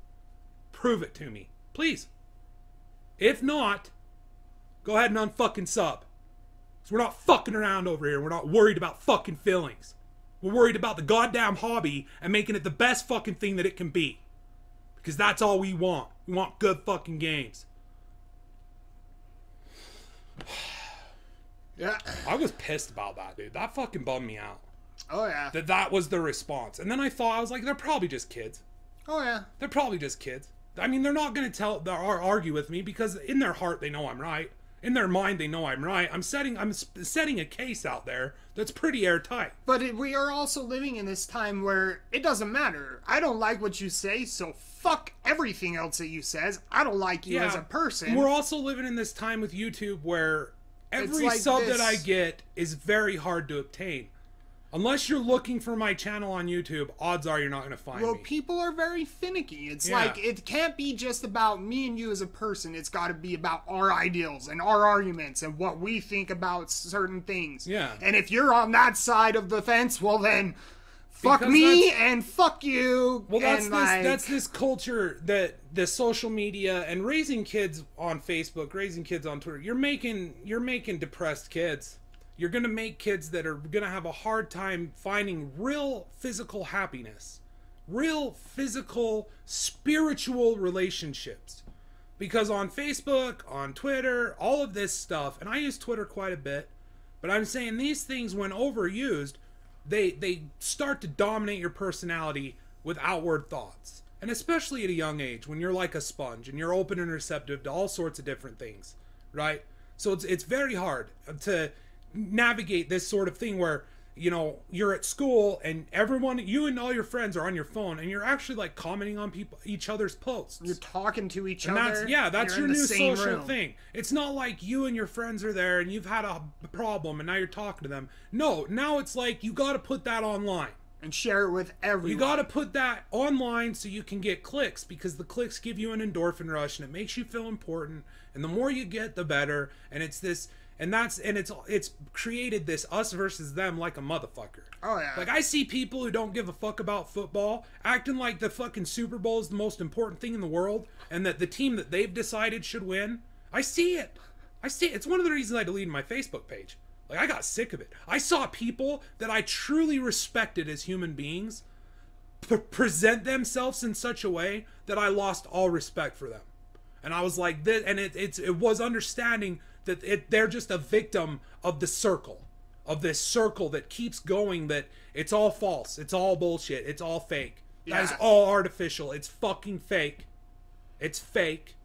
Prove it to me, please. If not, go ahead and unfucking sub. So we're not fucking around over here. We're not worried about fucking feelings. We're worried about the goddamn hobby and making it the best fucking thing that it can be. Because that's all we want. We want good fucking games. Yeah. I was pissed about that, dude. That fucking bummed me out. Oh, yeah. That was the response. And then I was like, they're probably just kids. Oh, yeah. They're probably just kids. I mean, they're not going to argue with me because in their heart they know I'm right. In their mind they know I'm right. I'm setting a case out there that's pretty airtight. But we are also living in this time where it doesn't matter. I don't like what you say, so fuck everything else that you says. I don't like you as a person. We're also living in this time with YouTube where every like sub that I get is very hard to obtain. Unless you're looking for my channel on YouTube, odds are you're not going to find me. Well, people are very finicky. It's like, it can't be just about me and you as a person. It's got to be about our ideals and our arguments and what we think about certain things. Yeah. And if you're on that side of the fence, well then, fuck me and fuck you. Well, that's and this culture that the social media and raising kids on Facebook, raising kids on Twitter. You're making depressed kids. You're going to make kids that are going to have a hard time finding real physical happiness, real physical, spiritual relationships. Because on Facebook, on Twitter, all of this stuff, and I use Twitter quite a bit, but I'm saying these things, when overused, they start to dominate your personality with outward thoughts. And especially at a young age, when you're like a sponge and you're open and receptive to all sorts of different things, right? So it's very hard to navigate this sort of thing where, you know, you're at school and everyone, you and all your friends are on your phone and you're actually like commenting on each other's posts. you're talking to each And other. that's You're your in the new same social room. thing. It's not like you and your friends are there and you've had a problem and now you're talking to them. No, now it's like you got to put that online. And share it with everyone. You got to put that online so you can get clicks, because the clicks give you an endorphin rush and it makes you feel important. And the more you get, the better. And it's this, and it's created this us versus them like a motherfucker. Oh, yeah. Like, I see people who don't give a fuck about football acting like the fucking Super Bowl is the most important thing in the world and that the team that they've decided should win. I see it. It's one of the reasons I deleted my Facebook page. Like, I got sick of it. I saw people that I truly respected as human beings present themselves in such a way that I lost all respect for them. And I was like, this, and it was understanding that they're just a victim of the circle, of this circle that keeps going, that it's all false, it's all bullshit, it's all fake. Yeah. That is all artificial. It's fucking fake. It's fake.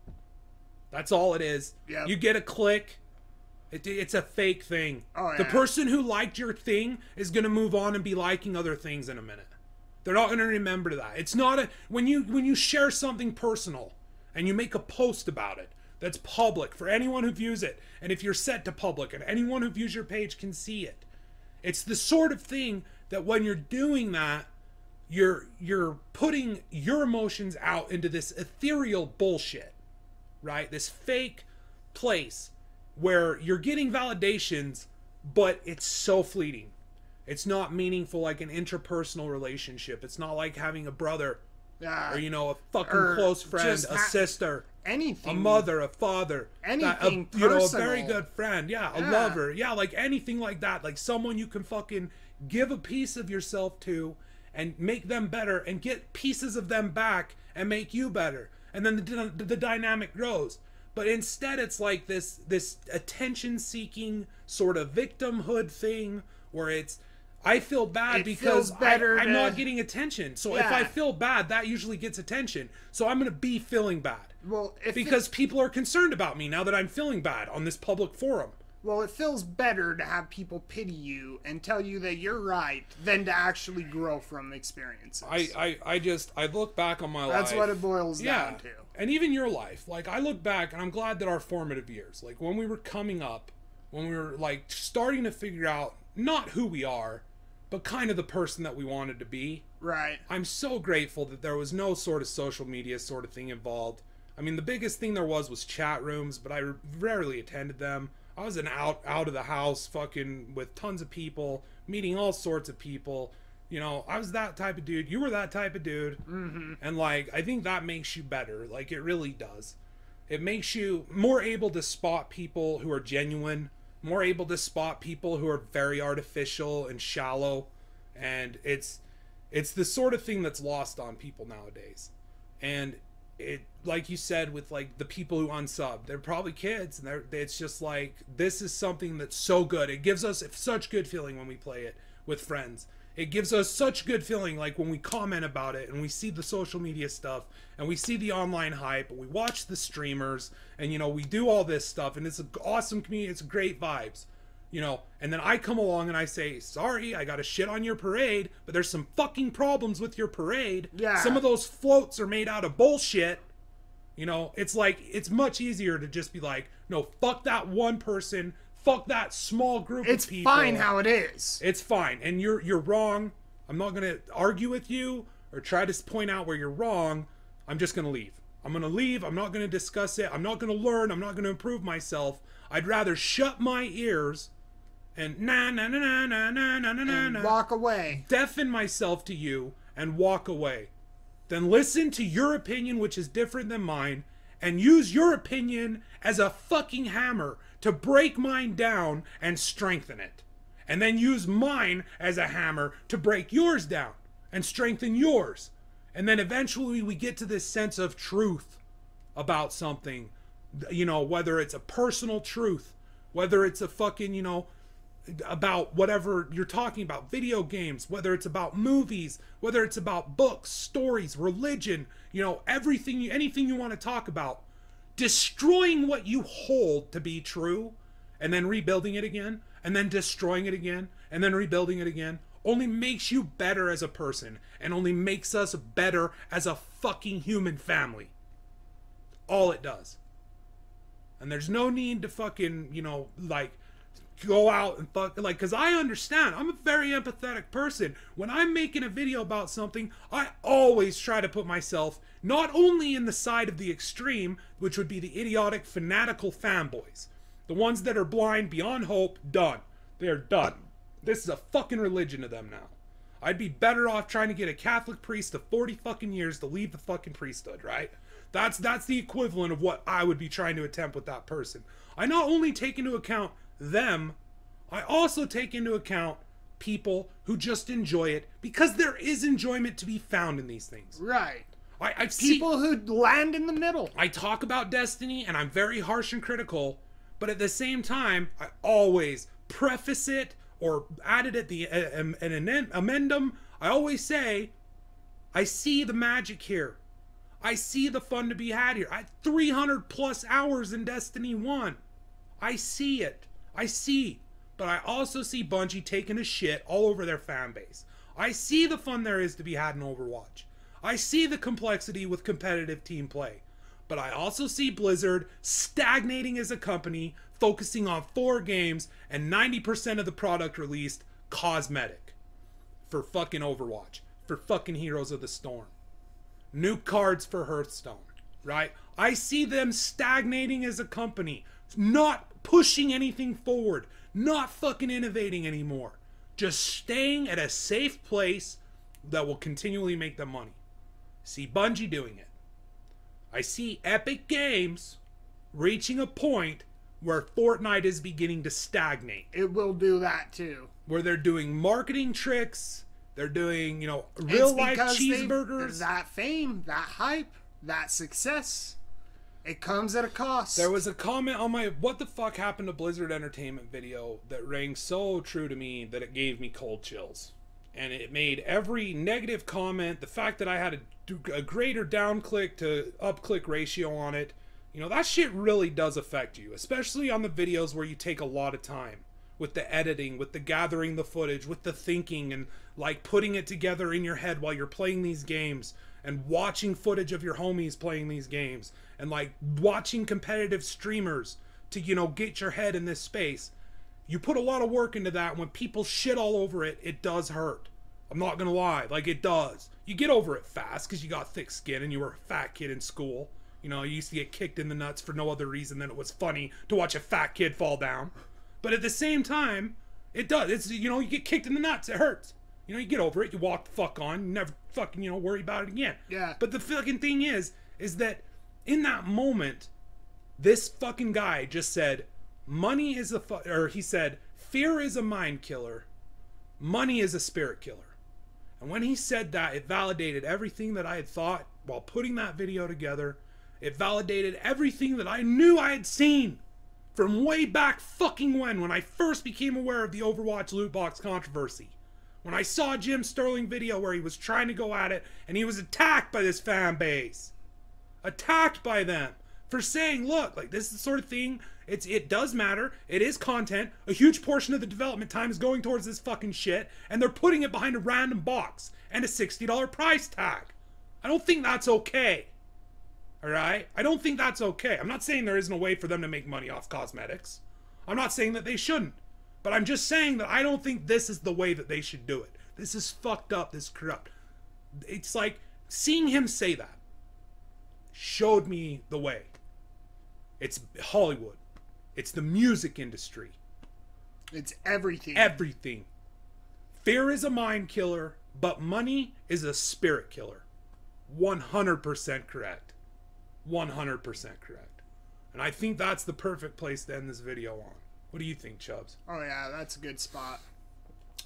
That's all it is. Yep. You get a click. It's a fake thing. Oh, yeah. The person who liked your thing is going to move on and be liking other things in a minute. They're not going to remember that. It's not when you share something personal and you make a post about it that's public for anyone who views it, and if you're set to public and anyone who views your page can see it. It's the sort of thing that when you're doing that, you're putting your emotions out into this ethereal bullshit, right? This fake place where you're getting validations, but it's so fleeting. It's not meaningful like an interpersonal relationship. It's not like having a brother, or, you know, a fucking close friend, a sister, anything, a mother, a father, anything, you know, a personal. very good friend, a lover, like anything like that, like someone you can fucking give a piece of yourself to and make them better and get pieces of them back and make you better, and then the dynamic grows. But instead it's like this attention-seeking sort of victimhood thing where it's, I feel bad because I'm not getting attention. So if I feel bad, that usually gets attention. So I'm going to be feeling bad. Well, because people are concerned about me now that I'm feeling bad on this public forum. Well, it feels better to have people pity you and tell you that you're right than to actually grow from experiences. I look back on my life. That's what it boils down to. And even your life. Like, I look back and I'm glad that our formative years, like when we were coming up, when we were like starting to figure out not who we are, but kind of the person that we wanted to be. Right. I'm so grateful that there was no sort of social media sort of thing involved. I mean, the biggest thing there was chat rooms, but I rarely attended them. I was out of the house fucking with tons of people, meeting all sorts of people, You know, I was that type of dude. You were that type of dude. And, like, I think that makes you better. Like, it really does. It makes you more able to spot people who are genuine, more able to spot people who are very artificial and shallow. And it's the sort of thing that's lost on people nowadays. And it, like you said, with, like, the people who unsub, they're probably kids. And it's just like, this is something that's so good. It gives us such good feeling when we play it with friends. It gives us such good feeling, like, when we comment about it and we see the social media stuff and we see the online hype and we watch the streamers and, you know, we do all this stuff and it's an awesome community. It's great vibes, you know, and then I come along and I say, sorry, I got to shit on your parade, but there's some fucking problems with your parade. Yeah. Some of those floats are made out of bullshit. You know, it's like, it's much easier to just be like, no, fuck that one person. Fuck that small group of people. It's fine how it is. It's fine. And you're wrong. I'm not going to argue with you or try to point out where you're wrong. I'm just going to leave. I'm going to leave. I'm not going to discuss it. I'm not going to learn. I'm not going to improve myself. I'd rather shut my ears and walk away. Deafen myself to you and walk away. Then listen to your opinion, which is different than mine, and use your opinion as a fucking hammer to break mine down and strengthen it. And then use mine as a hammer to break yours down and strengthen yours. And then eventually we get to this sense of truth about something. You know, whether it's a personal truth, whether it's a fucking, you know, about whatever you're talking about, video games, whether it's about movies, whether it's about books, stories, religion, you know, everything, anything you want to talk about. Destroying what you hold to be true and then rebuilding it again and then destroying it again and then rebuilding it again only makes you better as a person and only makes us better as a fucking human family. All it does. And there's no need to fucking, you know, like, go out and fuck, like, because I understand. I'm a very empathetic person. When I'm making a video about something, I always try to put myself not only in the side of the extreme, which would be the idiotic, fanatical fanboys. The ones that are blind beyond hope, done. They're done. This is a fucking religion to them now. I'd be better off trying to get a Catholic priest of 40 fucking years to leave the fucking priesthood, right? That's the equivalent of what I would be trying to attempt with that person. I not only take into account them, I also take into account people who just enjoy it because there is enjoyment to be found in these things. Right. I've people who land in the middle. I talk about Destiny and I'm very harsh and critical, but at the same time, I always preface it or add it at the an amendum. I always say, I see the magic here. I see the fun to be had here. I had 300 plus hours in Destiny 1. I see it. I see. But I also see Bungie taking a shit all over their fan base. I see the fun there is to be had in Overwatch. I see the complexity with competitive team play. But I also see Blizzard stagnating as a company, focusing on 4 games and 90% of the product released cosmetic. For fucking Overwatch. For fucking Heroes of the Storm. New cards for Hearthstone. Right? I see them stagnating as a company. Not pushing anything forward. Not fucking innovating anymore. Just staying at a safe place that will continually make them money. See Bungie doing it. I see Epic Games reaching a point where Fortnite is beginning to stagnate. It will do that too. Where they're doing marketing tricks. They're doing, you know, real life cheeseburgers. That fame, that hype, that success. It comes at a cost. There was a comment on my What the Fuck Happened to Blizzard Entertainment video that rang so true to me that it gave me cold chills. And it made every negative comment, the fact that I had a greater down click to up click ratio on it, you know, that shit really does affect you. Especially on the videos where you take a lot of time. With the editing, with the gathering the footage, with the thinking and like putting it together in your head while you're playing these games. And watching footage of your homies playing these games. And like watching competitive streamers to, you know, get your head in this space. You put a lot of work into that. When people shit all over it, it does hurt. I'm not gonna lie, like it does. You get over it fast because you got thick skin and you were a fat kid in school. You know, you used to get kicked in the nuts for no other reason than it was funny to watch a fat kid fall down. But at the same time, it does. It's, you know, you get kicked in the nuts, it hurts. You know, you get over it, you walk the fuck on, you never fucking, you know, worry about it again. Yeah. But the fucking thing is that in that moment, this fucking guy just said, money is or he said, fear is a mind killer, money is a spirit killer. And when he said that, it validated everything that I had thought while putting that video together. It validated everything that I knew I had seen from way back fucking when I first became aware of the Overwatch loot box controversy. When I saw Jim Sterling video where he was trying to go at it and he was attacked by this fan base. Attacked by them for saying, look, like, this is the sort of thing, it does matter, it is content, a huge portion of the development time is going towards this fucking shit, and they're putting it behind a random box and a $60 price tag. I don't think that's okay. Alright? I don't think that's okay. I'm not saying there isn't a way for them to make money off cosmetics. I'm not saying that they shouldn't. But I'm just saying that I don't think this is the way that they should do it. This is fucked up, this is corrupt. It's like, seeing him say that showed me the way. It's Hollywood. It's the music industry. It's everything. Everything. Fear is a mind killer, but money is a spirit killer. 100% correct. 100% correct. And I think that's the perfect place to end this video on. What do you think, Chubbz? Oh yeah, that's a good spot.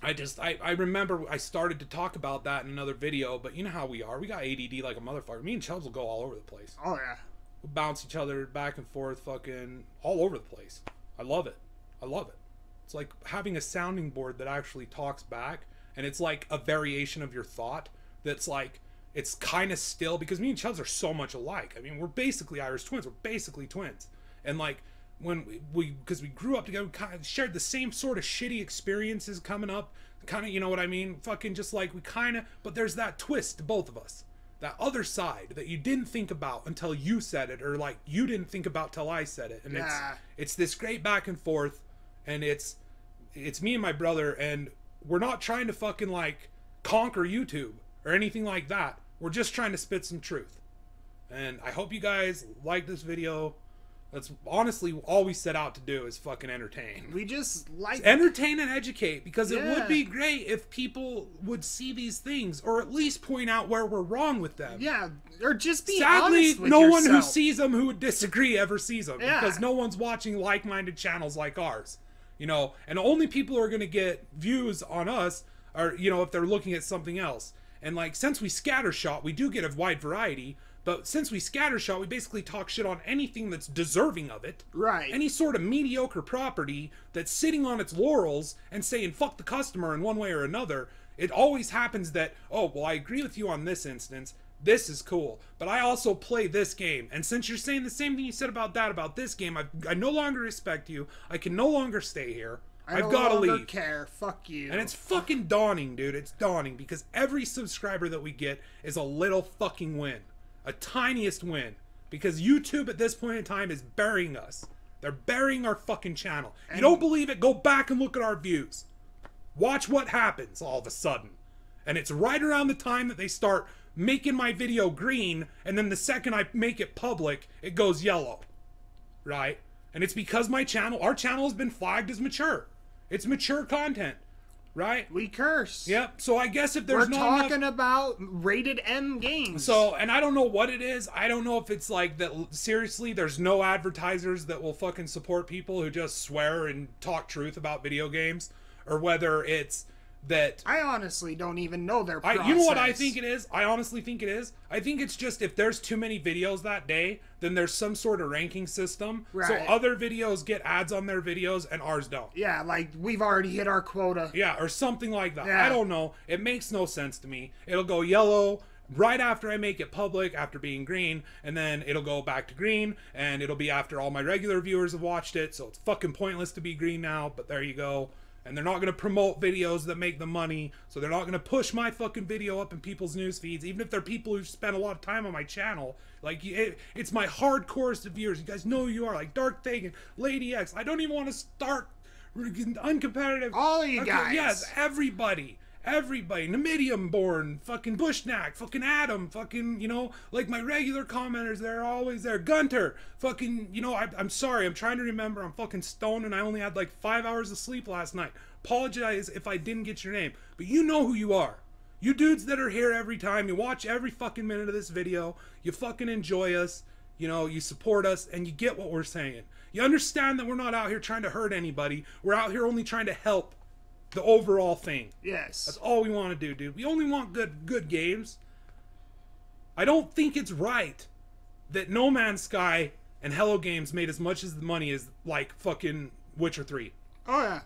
I remember I started to talk about that in another video, but you know how we are. We got ADD like a motherfucker. Me and Chubbz will go all over the place. Oh yeah. We'll bounce each other back and forth fucking all over the place. I love it. I love it. It's like having a sounding board that actually talks back, and it's like a variation of your thought that's like, it's kind of still, because me and Chubbz are so much alike. I mean, we're basically Irish twins. We're basically twins. And like, when because we grew up together, we kind of shared the same sort of shitty experiences coming up, kind of, you know what I mean? Fucking just like, we kind of, but there's that twist to both of us. That other side that you didn't think about until you said it, or like you didn't think about till I said it. And yeah. it's this great back and forth, and it's me and my brother, and we're not trying to fucking like conquer YouTube or anything like that. We're just trying to spit some truth. And I hope you guys like this video. That's honestly all we set out to do, is fucking entertain. We just like entertain and educate, because it would be great if people would see these things, or at least point out where we're wrong with them. Yeah, or just be sadly honest with no yourself. one who sees them who would disagree ever sees them, Yeah. because no one's watching like-minded channels like ours, you know. And only people who are going to get views on us are, you know, if they're looking at something else. And like, since we scattershot, we do get a wide variety. But since we scattershot, we basically talk shit on anything that's deserving of it. Right. Any sort of mediocre property that's sitting on its laurels and saying, fuck the customer in one way or another. It always happens that, oh, well, I agree with you on this instance. This is cool. But I also play this game. And since you're saying the same thing you said about that, about this game, I no longer respect you. I can no longer stay here. I've got to leave. I don't care. Fuck you. And it's fucking dawning, dude. It's dawning, because every subscriber that we get is a little fucking win. A tiniest win, because YouTube at this point in time is burying us. They're burying our fucking channel. You don't believe it? Go back and look at our views. Watch what happens all of a sudden. And it's right around the time that they start making my video green, and then the second I make it public, it goes yellow. Right? And it's because our channel has been flagged as mature. It's mature content. Right? We curse. Yep. So I guess if there's We're talking about rated M games. So, and I don't know what it is. I don't know if it's like that. Seriously, there's no advertisers that will fucking support people who just swear and talk truth about video games, or whether it's that I honestly don't even know their process. You know what I think it is? I honestly think it is. I think it's just, if there's too many videos that day, then there's some sort of ranking system. Right. So other videos get ads on their videos and ours don't. Yeah, like we've already hit our quota. Yeah, or something like that. Yeah. I don't know. It makes no sense to me. It'll go yellow right after I make it public, after being green, and then it'll go back to green, and it'll be after all my regular viewers have watched it, so it's fucking pointless to be green now, but there you go. And they're not going to promote videos that make them money, so they're not going to push my fucking video up in people's news feeds, even if they're people who spend a lot of time on my channel. Like, it's my hardcorest of viewers. You guys know who you are, like Dark Thagan, Lady X. I don't even want to start uncompetitive. All of you guys. Yes, everybody. everybody, Namidium born, fucking Bushknack, fucking Adam, fucking, you know, like my regular commenters, they're always there. Gunter, fucking, you know, I'm sorry, I'm trying to remember, I'm fucking stoned and I only had like 5 hours of sleep last night. Apologize if I didn't get your name, but you know who you are. You dudes that are here every time, you watch every fucking minute of this video, you fucking enjoy us, you know, you support us, and you get what we're saying. You understand that we're not out here trying to hurt anybody, we're out here only trying to help the overall thing. Yes. That's all we want to do, dude. We only want good games. I don't think it's right that No Man's Sky and Hello Games made as much as the money as, like, fucking Witcher 3. Oh, yeah.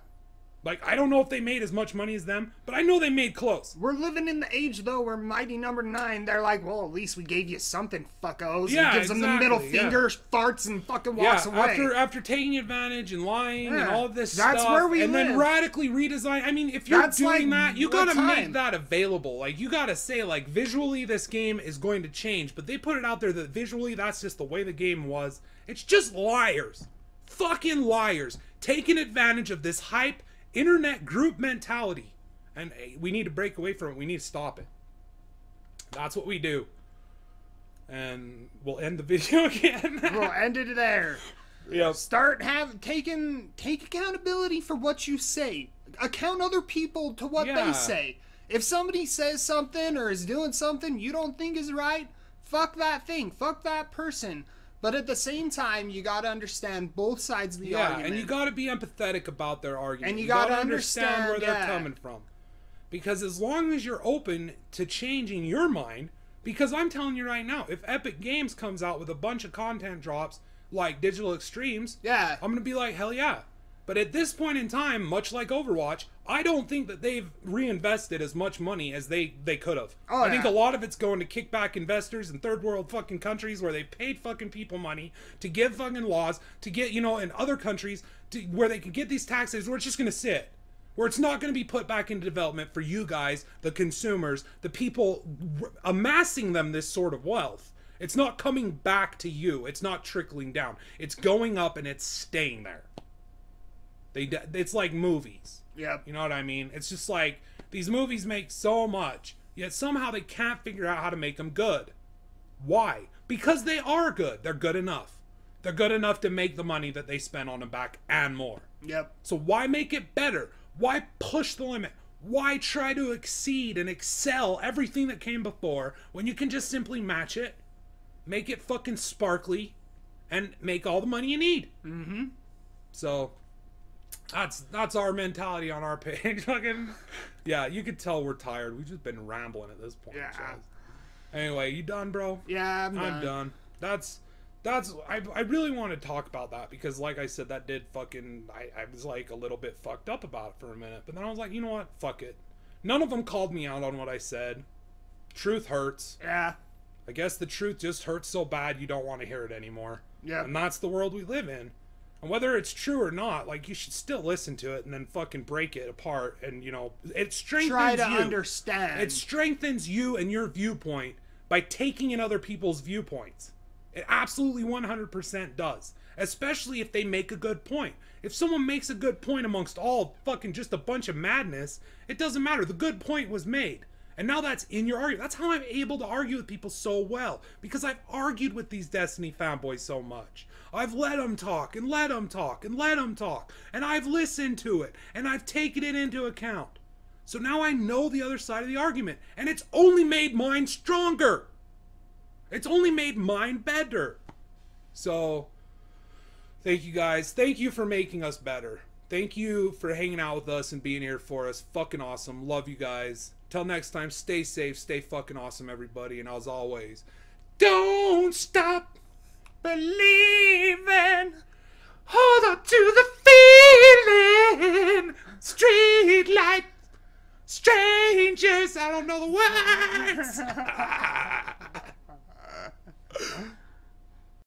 Like, I don't know if they made as much money as them, but I know they made close. We're living in the age, though, where Mighty Number 9, they're like, well, at least we gave you something, fuckos. Yeah, and gives them the middle finger, farts, and fucking walks away. After taking advantage and lying and all of this that's stuff, where we and live. then radically redesign. I mean, if you're doing that, you gotta make that available. Like, you gotta say, like, visually this game is going to change, but they put it out there that visually that's just the way the game was. It's just liars. Fucking liars. Taking advantage of this hype internet group mentality, and we need to break away from it. We need to stop it. That's what we do, and we'll end the video again. We'll end it there. Yeah. Take accountability for what you say. Account other people to what they say. If somebody says something or is doing something you don't think is right, fuck that thing. Fuck that person. But at the same time, you gotta understand both sides of the argument. And you gotta be empathetic about their argument. And you gotta understand where they're coming from. Because as long as you're open to changing your mind, because I'm telling you right now, if Epic Games comes out with a bunch of content drops like Digital Extremes, I'm gonna be like, hell yeah. But at this point in time, much like Overwatch, I don't think that they've reinvested as much money as they could have. I think a lot of it's going to kickback investors in third world fucking countries where they paid fucking people money to give fucking laws, to get, you know, in other countries where they can get these taxes where it's just going to sit. Where it's not going to be put back into development for you guys, the consumers, the people amassing them this sort of wealth. It's not coming back to you. It's not trickling down. It's going up and it's staying there. It's like movies. Yep. You know what I mean? It's just like these movies make so much, yet somehow they can't figure out how to make them good. Why? Because they are good. They're good enough. They're good enough to make the money that they spend on them back and more. Yep. So why make it better? Why push the limit? Why try to exceed and excel everything that came before when you can just simply match it, make it fucking sparkly, and make all the money you need? Mm-hmm. So that's our mentality on our page. Fucking yeah, you could tell we're tired. We've just been rambling at this point. Yeah. Chaz. Anyway, you done, bro? Yeah, I'm done. That's I really want to talk about that because, like I said, that did fucking I was like a little bit fucked up about it for a minute, but then I was like, you know what? Fuck it. None of them called me out on what I said. Truth hurts. Yeah. I guess the truth just hurts so bad you don't want to hear it anymore. Yeah. And that's the world we live in. And whether it's true or not, like, you should still listen to it and then fucking break it apart. And, you know, it strengthens you. Try to understand. It strengthens you and your viewpoint by taking in other people's viewpoints. It absolutely 100% does. Especially if they make a good point. If someone makes a good point amongst all fucking just a bunch of madness, it doesn't matter. The good point was made. And now that's in your argument. That's how I'm able to argue with people so well. Because I've argued with these Destiny fanboys so much. I've let them talk, and let them talk, and let them talk. And I've listened to it, and I've taken it into account. So now I know the other side of the argument. And it's only made mine stronger. It's only made mine better. So, thank you guys. Thank you for making us better. Thank you for hanging out with us and being here for us. Fucking awesome. Love you guys. Till next time, stay safe, stay fucking awesome, everybody. And as always, don't stop believing. Hold on to the feeling. Street light, strangers. I don't know the words.